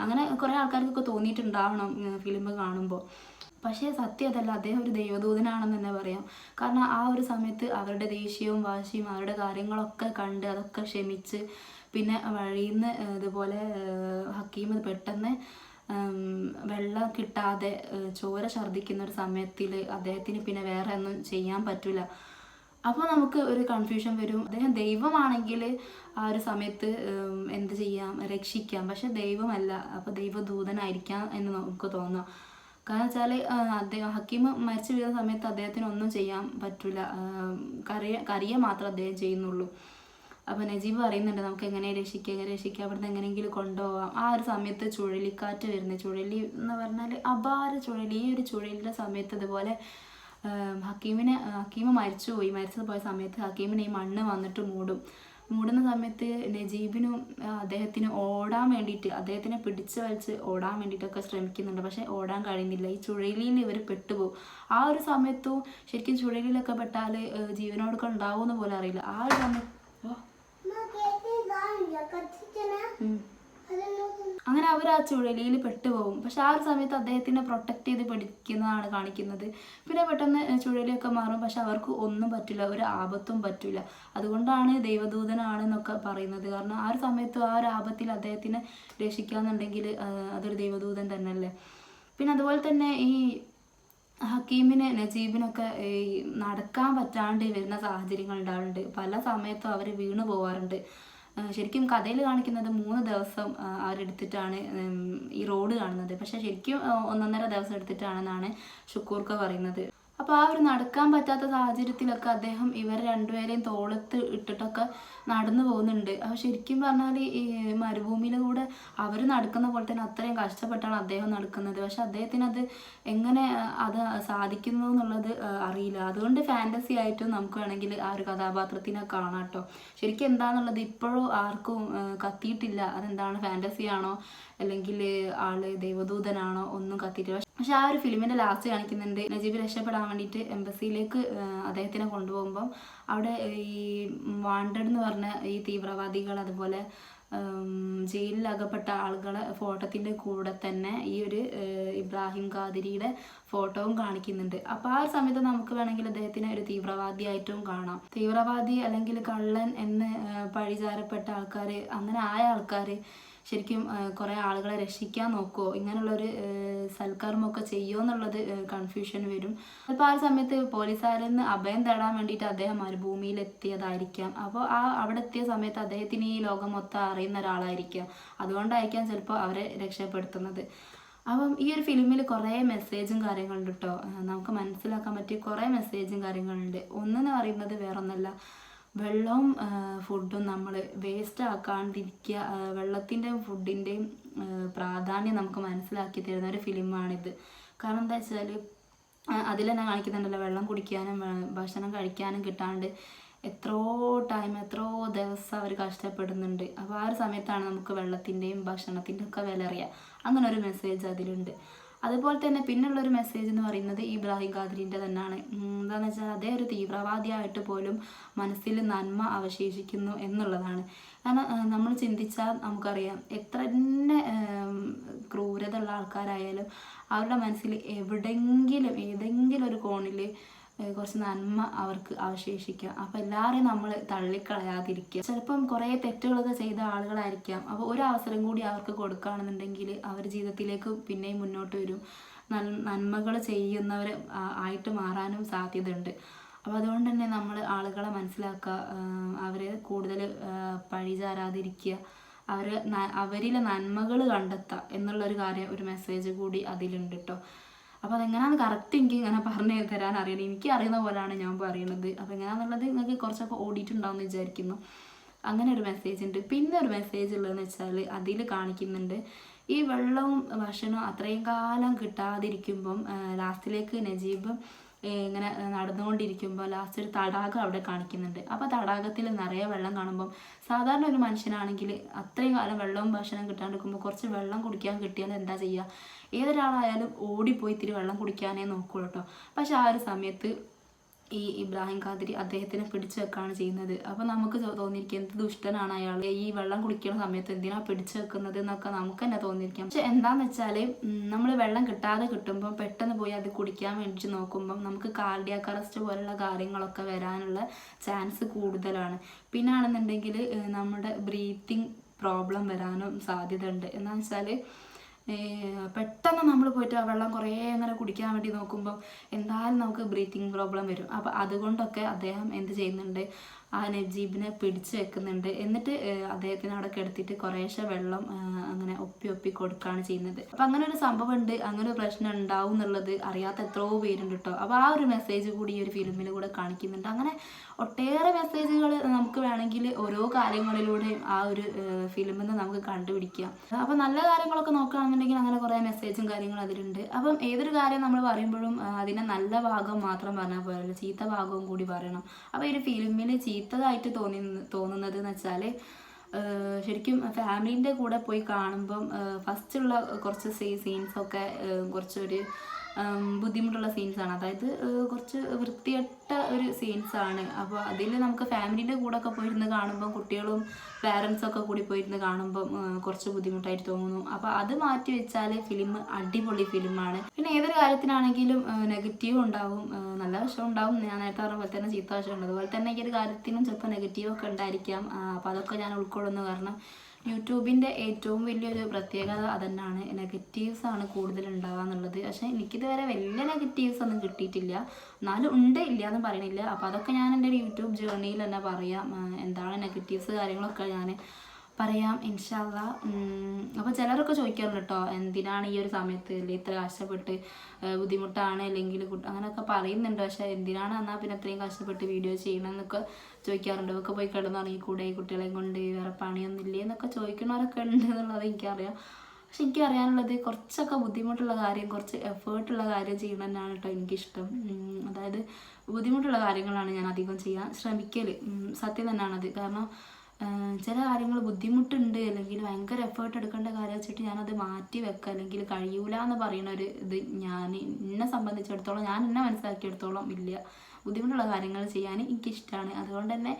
അങ്ങനെ കുറേ ആൾക്കാർക്കൊക്കെ തോന്നിയിട്ടുണ്ടാവണം ഫിലിം കാണുമ്പോൾ. പക്ഷേ സത്യം അതല്ല, അദ്ദേഹം ഒരു ദൈവദൂതനാണെന്ന് തന്നെ പറയാം. കാരണം ആ ഒരു സമയത്ത് അവരുടെ ദേഷ്യവും വാശിയും അവരുടെ കാര്യങ്ങളൊക്കെ കണ്ട് അതൊക്കെ ക്ഷമിച്ച് പിന്നെ വഴിയിൽ നിന്ന് ഇതുപോലെ ഹക്കീം പെട്ടെന്ന് വെള്ളം കിട്ടാതെ ചോര ഛർദ്ദിക്കുന്ന ഒരു സമയത്തിൽ അദ്ദേഹത്തിന് പിന്നെ വേറെ ഒന്നും ചെയ്യാൻ പറ്റില്ല. അപ്പോൾ നമുക്ക് ഒരു കൺഫ്യൂഷൻ വരും. അദ്ദേഹം ദൈവമാണെങ്കിൽ ആ ഒരു സമയത്ത് എന്ത് ചെയ്യാം, രക്ഷിക്കാം. പക്ഷെ ദൈവമല്ല, അപ്പോൾ ദൈവദൂതനായിരിക്കാം എന്ന് നമുക്ക് തോന്നാം. കാരണം വെച്ചാൽ അദ്ദേഹം ഹക്കീം മരിച്ചു വീഴുന്ന സമയത്ത് അദ്ദേഹത്തിന് ഒന്നും ചെയ്യാൻ പറ്റില്ല, കരയെ മാത്രം അദ്ദേഹം ചെയ്യുന്നുള്ളൂ. അപ്പോൾ നജീബ് പറയുന്നുണ്ട് നമുക്ക് എങ്ങനെ രക്ഷിക്കാം അവിടുന്ന് എങ്ങനെയെങ്കിലും കൊണ്ടുപോകാം. ആ ഒരു സമയത്ത് ചുഴലിക്കാറ്റ് വരുന്നത്, ചുഴലി എന്ന് പറഞ്ഞാൽ അപാര ചുഴലി. ഈ ഒരു ചുഴലിയുടെ സമയത്ത് ഇതുപോലെ ഹക്കീം മരിച്ചു പോയ സമയത്ത് ഹക്കീമിനെ ഈ മണ്ണ് വന്നിട്ട് മൂടുന്ന സമയത്ത് നജീബിനും അദ്ദേഹത്തിന് ഓടാൻ വേണ്ടിയിട്ട്, അദ്ദേഹത്തിനെ പിടിച്ച് വലിച്ച് ഓടാൻ വേണ്ടിയിട്ടൊക്കെ ശ്രമിക്കുന്നുണ്ട്. പക്ഷെ ഓടാൻ കഴിയുന്നില്ല. ഈ ചുഴലിയിൽ ഇവർ പെട്ടുപോകും. ആ ഒരു സമയത്തും ശരിക്കും ചുഴലിയിലൊക്കെ പെട്ടാൽ ജീവനോടൊക്കെ ഉണ്ടാവുമെന്ന് പോലും അറിയില്ല. ആ ഒരു സമയത്ത് അങ്ങനെ അവർ ആ ചുഴലിയിൽ പെട്ടുപോകും. പക്ഷെ ആ ഒരു സമയത്ത് അദ്ദേഹത്തിനെ പ്രൊട്ടക്റ്റ് ചെയ്ത് പിടിക്കുന്നതാണ് കാണിക്കുന്നത്. പിന്നെ പെട്ടെന്ന് ചുഴലിയൊക്കെ മാറും. പക്ഷെ അവർക്ക് ഒന്നും പറ്റില്ല, ഒരു ആപത്തും പറ്റില്ല. അതുകൊണ്ടാണ് ദൈവദൂതനാണെന്നൊക്കെ പറയുന്നത്. കാരണം ആ ഒരു സമയത്ത് ആ ഒരു ആപത്തിൽ അദ്ദേഹത്തിനെ രക്ഷിക്കാന്നുണ്ടെങ്കിൽ അതൊരു ദൈവദൂതൻ തന്നെയല്ലേ. പിന്നെ അതുപോലെ തന്നെ ഈ ഹക്കീമിന് നജീബിനൊക്കെ ഈ നടക്കാൻ പറ്റാണ്ട് വരുന്ന സാഹചര്യങ്ങൾ ഉണ്ടാവുന്നുണ്ട്. പല സമയത്തും അവർ വീണു പോവാറുണ്ട്. ശരിക്കും കഥയിൽ കാണിക്കുന്നത് 3 ദിവസം അവരെടുത്തിട്ടാണ് ഈ റോഡ് കാണുന്നത്. പക്ഷെ ശരിക്കും 1.5 ദിവസം എടുത്തിട്ടാണെന്നാണ് ഷുക്കൂർക്ക പറയുന്നത്. അപ്പോൾ ആ ഒരു നടക്കാൻ പറ്റാത്ത സാഹചര്യത്തിലൊക്കെ അദ്ദേഹം ഇവർ രണ്ടുപേരെയും തോളത്ത് ഇട്ടിട്ടൊക്കെ നടന്നു പോകുന്നുണ്ട്. അപ്പോൾ ശരിക്കും പറഞ്ഞാൽ ഈ മരുഭൂമിയിലൂടെ അവർ നടക്കുന്ന പോലെ തന്നെ അത്രയും കഷ്ടപ്പെട്ടാണ് അദ്ദേഹം നടക്കുന്നത്. പക്ഷെ അദ്ദേഹത്തിന് അത് എങ്ങനെ അത് സാധിക്കുന്നു എന്നുള്ളത് അറിയില്ല. അതുകൊണ്ട് ഫാൻറ്റസി ആയിട്ടും നമുക്ക് വേണമെങ്കിൽ ആ ഒരു കഥാപാത്രത്തിനെ കാണാം കേട്ടോ. ശരിക്കും എന്താണെന്നുള്ളത് ഇപ്പോഴും ആർക്കും കത്തിയിട്ടില്ല. അതെന്താണ്, ഫാൻറ്റസി ആണോ അല്ലെങ്കിൽ ആള് ദൈവദൂതനാണോ ഒന്നും കത്തിയിട്ടില്ല. പക്ഷെ ആ ഒരു ഫിലിമിൻ്റെ ലാസ്റ്റ് കാണിക്കുന്നുണ്ട് നജീബ് രക്ഷപ്പെടാൻ വേണ്ടിയിട്ട് എംബസിയിലേക്ക് അദ്ദേഹത്തിനെ കൊണ്ടുപോകുമ്പം അവിടെ ഈ വാണ്ടഡ് എന്ന് പറഞ്ഞ ഈ തീവ്രവാദികൾ അതുപോലെ ജയിലിൽ അകപ്പെട്ട ആളുകളെ ഫോട്ടോത്തിൻ്റെ കൂടെ തന്നെ ഈ ഒരു ഇബ്രാഹിം ഖാദിരിയുടെ ഫോട്ടോവും കാണിക്കുന്നുണ്ട്. അപ്പോൾ ആ ഒരു സമയത്ത് നമുക്ക് വേണമെങ്കിൽ അദ്ദേഹത്തിനെ ഒരു തീവ്രവാദിയായിട്ടും കാണാം. തീവ്രവാദി അല്ലെങ്കിൽ കള്ളൻ എന്ന് പഴിചാരപ്പെട്ട ആൾക്കാർ, അങ്ങനെ ആയ ആൾക്കാർ ശരിക്കും കുറേ ആളുകളെ രക്ഷിക്കാൻ നോക്കുമോ, ഇങ്ങനെയുള്ളൊരു സൽക്കർമ്മമൊക്കെ ചെയ്യുമോ എന്നുള്ളത് കൺഫ്യൂഷൻ വരും. അപ്പോൾ ആ ഒരു സമയത്ത് പോലീസുകാരിൽ നിന്ന് അഭയം തേടാൻ വേണ്ടിയിട്ട് അദ്ദേഹം മരുഭൂമിയിൽ എത്തിയതായിരിക്കാം. അപ്പോൾ അവിടെ എത്തിയ സമയത്ത് അദ്ദേഹത്തിന് ഈ ലോകം മൊത്തം അറിയുന്ന ഒരാളായിരിക്കാം. അതുകൊണ്ടായിരിക്കാം ചിലപ്പോൾ അവരെ രക്ഷപ്പെടുത്തുന്നത്. അപ്പം ഈ ഒരു ഫിലിമിൽ കുറേ മെസ്സേജും കാര്യങ്ങളുണ്ട് കേട്ടോ. നമുക്ക് മനസ്സിലാക്കാൻ പറ്റിയ കുറേ മെസ്സേജും കാര്യങ്ങളുണ്ട്. ഒന്നെന്ന് പറയുന്നത് വേറൊന്നല്ല, വെള്ളവും ഫുഡും നമ്മൾ വേസ്റ്റ് ആക്കാണ്ടിരിക്കുക. വെള്ളത്തിൻ്റെയും ഫുഡിൻ്റെയും പ്രാധാന്യം നമുക്ക് മനസ്സിലാക്കി തരുന്ന ഒരു ഫിലിമാണിത്. കാരണം എന്താ വെച്ചാൽ അതിൽ തന്നെ കാണിക്കുന്നുണ്ടല്ലോ, വെള്ളം കുടിക്കാനും ഭക്ഷണം കഴിക്കാനും കിട്ടാണ്ട് എത്രയോ ദിവസം അവർ കഷ്ടപ്പെടുന്നുണ്ട്. അപ്പോൾ ആ ഒരു സമയത്താണ് നമുക്ക് വെള്ളത്തിൻ്റെയും ഭക്ഷണത്തിൻ്റെ ഒക്കെ വില അറിയുക. അങ്ങനെ ഒരു മെസ്സേജ് അതിലുണ്ട്. അതുപോലെ തന്നെ പിന്നുള്ളൊരു മെസ്സേജ് എന്ന് പറയുന്നത് ഇബ്രാഹിം ഖാദിരിൻ്റെ തന്നെയാണ്. എന്താണെന്ന് വെച്ചാൽ അതേ ഒരു തീവ്രവാദിയായിട്ട് പോലും മനസ്സിൽ നന്മ അവശേഷിക്കുന്നു എന്നുള്ളതാണ്. കാരണം നമ്മൾ ചിന്തിച്ചാൽ നമുക്കറിയാം, എത്ര തന്നെ ക്രൂരത ഉള്ള ആൾക്കാരായാലും അവരുടെ മനസ്സിൽ ഏതെങ്കിലും ഒരു കോണിൽ കുറച്ച് നന്മ അവർക്ക് അവശേഷിക്കാം. അപ്പോൾ എല്ലാവരെയും നമ്മൾ തള്ളിക്കളയാതിരിക്കുക. ചിലപ്പം കുറേ തെറ്റുകളൊക്കെ ചെയ്ത ആളുകളായിരിക്കാം. അപ്പോൾ ഒരു അവസരം കൂടി അവർക്ക് കൊടുക്കുകയാണെന്നുണ്ടെങ്കിൽ അവർ ജീവിതത്തിലേക്ക് പിന്നെയും മുന്നോട്ട് വരും, നന്മകൾ ചെയ്യുന്നവർ ആയിട്ട് മാറാനും സാധ്യതയുണ്ട്. അപ്പോൾ അതുകൊണ്ട് തന്നെ നമ്മൾ ആളുകളെ മനസ്സിലാക്കുക, അവരെ കൂടുതൽ പഴിചാരാതിരിക്കുക, അവരിലെ നന്മകൾ കണ്ടെത്തുക എന്നുള്ളൊരു കാര്യം, ഒരു മെസ്സേജ് കൂടി അതിലുണ്ട് കേട്ടോ. അപ്പോൾ അതെങ്ങനെയാണെന്ന് കറക്റ്റ് എനിക്ക് ഇങ്ങനെ പറഞ്ഞു തരാൻ അറിയണം. എനിക്ക് അറിയുന്ന പോലെയാണ് ഞാൻ പറയുന്നത്. അപ്പോൾ എങ്ങനെയാണെന്നുള്ളത് നിങ്ങൾക്ക് കുറച്ചൊക്കെ ഓടിയിട്ടുണ്ടാവും എന്ന് വിചാരിക്കുന്നു. അങ്ങനെ ഒരു മെസ്സേജ് ഉണ്ട്. പിന്നെ ഒരു മെസ്സേജ് ഉള്ളതെന്ന് വെച്ചാൽ അതിൽ കാണിക്കുന്നുണ്ട് ഈ വെള്ളവും ഭക്ഷണവും അത്രയും കാലം കിട്ടാതിരിക്കുമ്പം ലാസ്റ്റിലേക്ക് നജീബ് ഇങ്ങനെ നടന്നുകൊണ്ടിരിക്കുമ്പോൾ ലാസ്റ്റ് ഒരു തടാകം അവിടെ കാണിക്കുന്നുണ്ട്. അപ്പോൾ തടാകത്തിൽ നിറയെ വെള്ളം കാണുമ്പം സാധാരണ ഒരു മനുഷ്യനാണെങ്കിൽ അത്രയും കാലം വെള്ളവും ഭക്ഷണം കിട്ടാണ്ടിരിക്കുമ്പോൾ കുറച്ച് വെള്ളം കുടിക്കാൻ കിട്ടിയാൽ എന്താ ചെയ്യുക? ഏതൊരാളായാലും ഓടിപ്പോയി ഇത്തിരി വെള്ളം കുടിക്കാനേ നോക്കുള്ളൂ കേട്ടോ. പക്ഷെ ആ ഒരു സമയത്ത് ഈ ഇബ്രാഹിം ഖാദിരി അദ്ദേഹത്തിനെ പിടിച്ചു വെക്കുകയാണ് ചെയ്യുന്നത്. അപ്പോൾ നമുക്ക് തോന്നിയിരിക്കും എന്ത് ദുഷ്ടനാണ് അയാൾ, ഈ വെള്ളം കുടിക്കുന്ന സമയത്ത് എന്തിനാ പിടിച്ചു വെക്കുന്നത് എന്നൊക്കെ നമുക്ക് തന്നെ തോന്നിയിരിക്കാം. പക്ഷെ എന്താണെന്ന് വെച്ചാൽ നമ്മൾ വെള്ളം കിട്ടാതെ കിട്ടുമ്പോൾ പെട്ടെന്ന് പോയി അത് കുടിക്കാൻ വേണ്ടിയിട്ട് നോക്കുമ്പം നമുക്ക് കാർഡിയാക് അറസ്റ്റ് പോലുള്ള കാര്യങ്ങളൊക്കെ വരാനുള്ള ചാൻസ് കൂടുതലാണ്. പിന്നെ ആണെന്നുണ്ടെങ്കിൽ നമ്മുടെ ബ്രീത്തിങ് പ്രോബ്ലം വരാനും സാധ്യത ഉണ്ട്. എന്താണെന്ന് വെച്ചാൽ പെട്ടെന്ന് നമ്മൾ പോയിട്ട് ആ വെള്ളം കുറേ അങ്ങനെ കുടിക്കാൻ വേണ്ടി നോക്കുമ്പോൾ എന്തായാലും നമുക്ക് ബ്രീത്തിങ് പ്രോബ്ലം വരും. അപ്പോൾ അതുകൊണ്ടൊക്കെ അദ്ദേഹം എന്ത് ചെയ്യുന്നുണ്ട്, ആ നജീബിനെ പിടിച്ച് വെക്കുന്നുണ്ട്. എന്നിട്ട് അദ്ദേഹത്തിന് അവിടെ കിടത്തിയിട്ട് കുറേശ്ശെ വെള്ളം അങ്ങനെ ഒപ്പി കൊടുക്കുകയാണ് ചെയ്യുന്നത്. അപ്പം അങ്ങനെ ഒരു സംഭവം ഉണ്ട്, അങ്ങനെ ഒരു പ്രശ്നം ഉണ്ടാവും എന്നുള്ളത് അറിയാത്ത എത്രയോ പേരുണ്ട് കേട്ടോ. അപ്പോൾ ആ ഒരു മെസ്സേജ് കൂടി ഈ ഒരു ഫിലിമിൽ കൂടെ കാണിക്കുന്നുണ്ട്. അങ്ങനെ ഒട്ടേറെ മെസ്സേജുകൾ നമുക്ക് വേണമെങ്കിൽ ഓരോ കാര്യങ്ങളിലൂടെയും ആ ഒരു ഫിലിമിൽ നിന്ന് നമുക്ക് കണ്ടുപിടിക്കാം. അപ്പോൾ നല്ല കാര്യങ്ങളൊക്കെ നോക്കുകയാണെന്നുണ്ടെങ്കിൽ അങ്ങനെ കുറേ മെസ്സേജും കാര്യങ്ങളും അതിലുണ്ട്. അപ്പം ഏതൊരു കാര്യം നമ്മൾ പറയുമ്പോഴും അതിനെ നല്ല ഭാഗം മാത്രം പറഞ്ഞാൽ പോരല്ലോ, ചീത്ത ഭാഗവും കൂടി പറയണം. അപ്പോൾ ഈ ഒരു ഫിലിമിൽ ചീത്തതായിട്ട് തോന്നുന്നത് എന്ന് വെച്ചാൽ ശരിക്കും ഫാമിലീൻ്റെ കൂടെ പോയി കാണുമ്പം ഫസ്റ്റുള്ള കുറച്ച് സീൻസൊക്കെ കുറച്ചൊരു ബുദ്ധിമുട്ടുള്ള സീൻസാണ്. അതായത് കുറച്ച് വൃത്തികെട്ട ഒരു സീൻസാണ്. അപ്പോൾ അതിൽ നമുക്ക് ഫാമിലീൻ്റെ കൂടെ ഒക്കെ പോയിരുന്ന് കാണുമ്പം കുട്ടികളും പാരൻസൊക്കെ കൂടി പോയിരുന്ന് കാണുമ്പം കുറച്ച് ബുദ്ധിമുട്ടായിട്ട് തോന്നുന്നു. അപ്പോൾ അത് മാറ്റി വെച്ചാൽ ഫിലിം അടിപൊളി ഫിലിമാണ്. പിന്നെ ഏതൊരു കാര്യത്തിനാണെങ്കിലും നെഗറ്റീവ് ഉണ്ടാവും, നല്ല വശം ഉണ്ടാവും. ഞാൻ നേരത്തെ പറഞ്ഞ പോലെ തന്നെ ചീത്ത വശം ഉണ്ട്. അതുപോലെ തന്നെ ഈ ഒരു കാര്യത്തിനും ചിലപ്പോൾ നെഗറ്റീവൊക്കെ ഉണ്ടായിരിക്കാം. അപ്പോൾ അതൊക്കെ ഞാൻ ഉൾക്കൊള്ളുന്നു. കാരണം യൂട്യൂബിൻ്റെ ഏറ്റവും വലിയൊരു പ്രത്യേകത അതന്നെയാണ്, നെഗറ്റീവ്സ് ആണ് കൂടുതൽ ഉണ്ടാവുക എന്നുള്ളത്. പക്ഷേ എനിക്കിതുവരെ വലിയ നെഗറ്റീവ്സ് ഒന്നും കിട്ടിയിട്ടില്ല, എന്നാലും ഉണ്ട്, ഇല്ല എന്ന് പറയണില്ല. അപ്പോൾ അതൊക്കെ ഞാൻ എൻ്റെ ഒരു യൂട്യൂബ് ജേർണിയിൽ തന്നെ പറയാം, എന്താണ് നെഗറ്റീവ്സ് കാര്യങ്ങളൊക്കെ ഞാൻ പറയാം ഇൻഷാ അള്ളാ. അപ്പോൾ ചിലരൊക്കെ ചോദിക്കാറുണ്ട് കേട്ടോ, എന്തിനാണ് ഈ ഒരു സമയത്ത് അല്ലെങ്കിൽ ഇത്ര കഷ്ടപ്പെട്ട്, ബുദ്ധിമുട്ടാണ് അല്ലെങ്കിൽ അങ്ങനെയൊക്കെ പറയുന്നുണ്ട്. പക്ഷേ എന്തിനാണ് എന്നാൽ പിന്നെ അത്രയും കഷ്ടപ്പെട്ട് വീഡിയോ ചെയ്യണമെന്നൊക്കെ ചോദിക്കാറുണ്ട്. ഒക്കെ പോയി കിടന്നുറങ്ങിക്കൂടെ ഈ കുട്ടികളെയും കൊണ്ട്, വേറെ പണിയൊന്നുമില്ലേ എന്നൊക്കെ ചോദിക്കുന്നവരൊക്കെ ഉണ്ട് എന്നുള്ളത് എനിക്കറിയാം. പക്ഷെ എനിക്കറിയാനുള്ളത് കുറച്ചൊക്കെ ബുദ്ധിമുട്ടുള്ള കാര്യം, കുറച്ച് എഫേർട്ടുള്ള കാര്യം ചെയ്യണം തന്നെയാണ് കേട്ടോ എനിക്കിഷ്ടം. അതായത് ബുദ്ധിമുട്ടുള്ള കാര്യങ്ങളാണ് ഞാൻ അധികം ചെയ്യാൻ ശ്രമിക്കൽ, സത്യം തന്നെയാണത്. കാരണം ചില കാര്യങ്ങൾ ബുദ്ധിമുട്ടുണ്ട് അല്ലെങ്കിൽ ഭയങ്കര എഫേർട്ട് എടുക്കേണ്ട കാര്യം വെച്ചിട്ട് ഞാനത് മാറ്റി വെക്കുക അല്ലെങ്കിൽ കഴിയൂല എന്ന് പറയുന്ന ഒരു ഇത് എന്നെ സംബന്ധിച്ചിടത്തോളം, ഞാൻ എന്നെ മനസ്സിലാക്കിയെടുത്തോളം ഇല്ല. ബുദ്ധിമുട്ടുള്ള കാര്യങ്ങൾ ചെയ്യാൻ എനിക്കിഷ്ടമാണ്. അതുകൊണ്ട് തന്നെ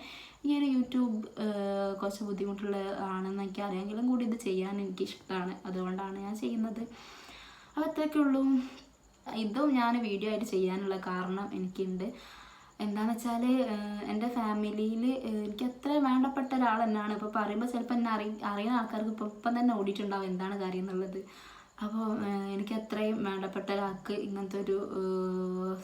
ഈ ഒരു യൂട്യൂബ് കുറച്ച് ബുദ്ധിമുട്ടുള്ള ആണെന്ന് എനിക്ക് അറിയാമെങ്കിലും കൂടി ഇത് ചെയ്യാൻ എനിക്കിഷ്ടമാണ്. അതുകൊണ്ടാണ് ഞാൻ ചെയ്യുന്നത്. അപ്പോൾ അത്രയൊക്കെയുള്ളൂ. ഇതും ഞാൻ വീഡിയോ ആയിട്ട് ചെയ്യാനുള്ള കാരണം എനിക്കുണ്ട്. എന്താണെന്ന് വെച്ചാൽ എൻ്റെ ഫാമിലിയിൽ എനിക്ക് അത്ര വേണ്ടപ്പെട്ട ഒരാൾ തന്നെയാണ്. ഇപ്പോൾ പറയുമ്പോൾ ചിലപ്പോൾ എന്നെ അറിയുന്ന ആൾക്കാർക്ക് ഇപ്പം തന്നെ ഓടിയിട്ടുണ്ടാവും എന്താണ് കാര്യം എന്നുള്ളത്. അപ്പോൾ എനിക്ക് അത്രയും വേണ്ടപ്പെട്ട ഒരാൾക്ക് ഇങ്ങനത്തെ ഒരു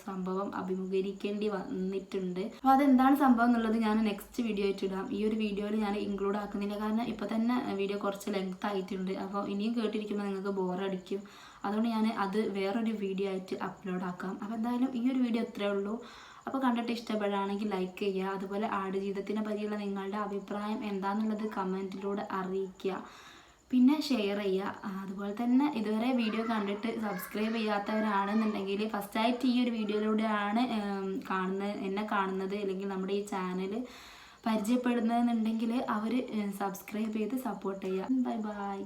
സംഭവം അഭിമുഖീകരിക്കേണ്ടി വന്നിട്ടുണ്ട്. അപ്പോൾ അതെന്താണ് സംഭവം എന്നുള്ളത് ഞാൻ നെക്സ്റ്റ് വീഡിയോ ആയിട്ട് ഇടാം. ഈ ഒരു വീഡിയോയിൽ ഞാൻ ഇൻക്ലൂഡ് ആക്കുന്നില്ല, കാരണം ഇപ്പോൾ തന്നെ വീഡിയോ കുറച്ച് ലെങ്ത് ആയിട്ടുണ്ട്. അപ്പോൾ ഇനിയും കേട്ടിരിക്കുമ്പോൾ നിങ്ങൾക്ക് ബോറടിക്കും. അതുകൊണ്ട് ഞാൻ അത് വേറൊരു വീഡിയോ ആയിട്ട് അപ്ലോഡ് ആക്കാം. അപ്പോൾ എന്തായാലും ഈ ഒരു വീഡിയോ ഇത്രയേ ഉള്ളൂ. അപ്പോൾ കണ്ടിട്ട് ഇഷ്ടപ്പെടുകയാണെങ്കിൽ ലൈക്ക് ചെയ്യുക. അതുപോലെ ആടുജീവിതത്തിനെ പറ്റിയുള്ള നിങ്ങളുടെ അഭിപ്രായം എന്താണെന്നുള്ളത് കമൻറ്റിലൂടെ അറിയിക്കുക. പിന്നെ ഷെയർ ചെയ്യുക. അതുപോലെ തന്നെ ഇതുവരെ വീഡിയോ കണ്ടിട്ട് സബ്സ്ക്രൈബ് ചെയ്യാത്തവരാണെന്നുണ്ടെങ്കിൽ ഫസ്റ്റായിട്ട് ഈ ഒരു വീഡിയോയിലൂടെയാണ് എന്നെ കാണുന്നത് അല്ലെങ്കിൽ നമ്മുടെ ഈ ചാനൽ പരിചയപ്പെടുന്നതെന്നുണ്ടെങ്കിൽ അവർ സബ്സ്ക്രൈബ് ചെയ്ത് സപ്പോർട്ട് ചെയ്യുക. Bye bye.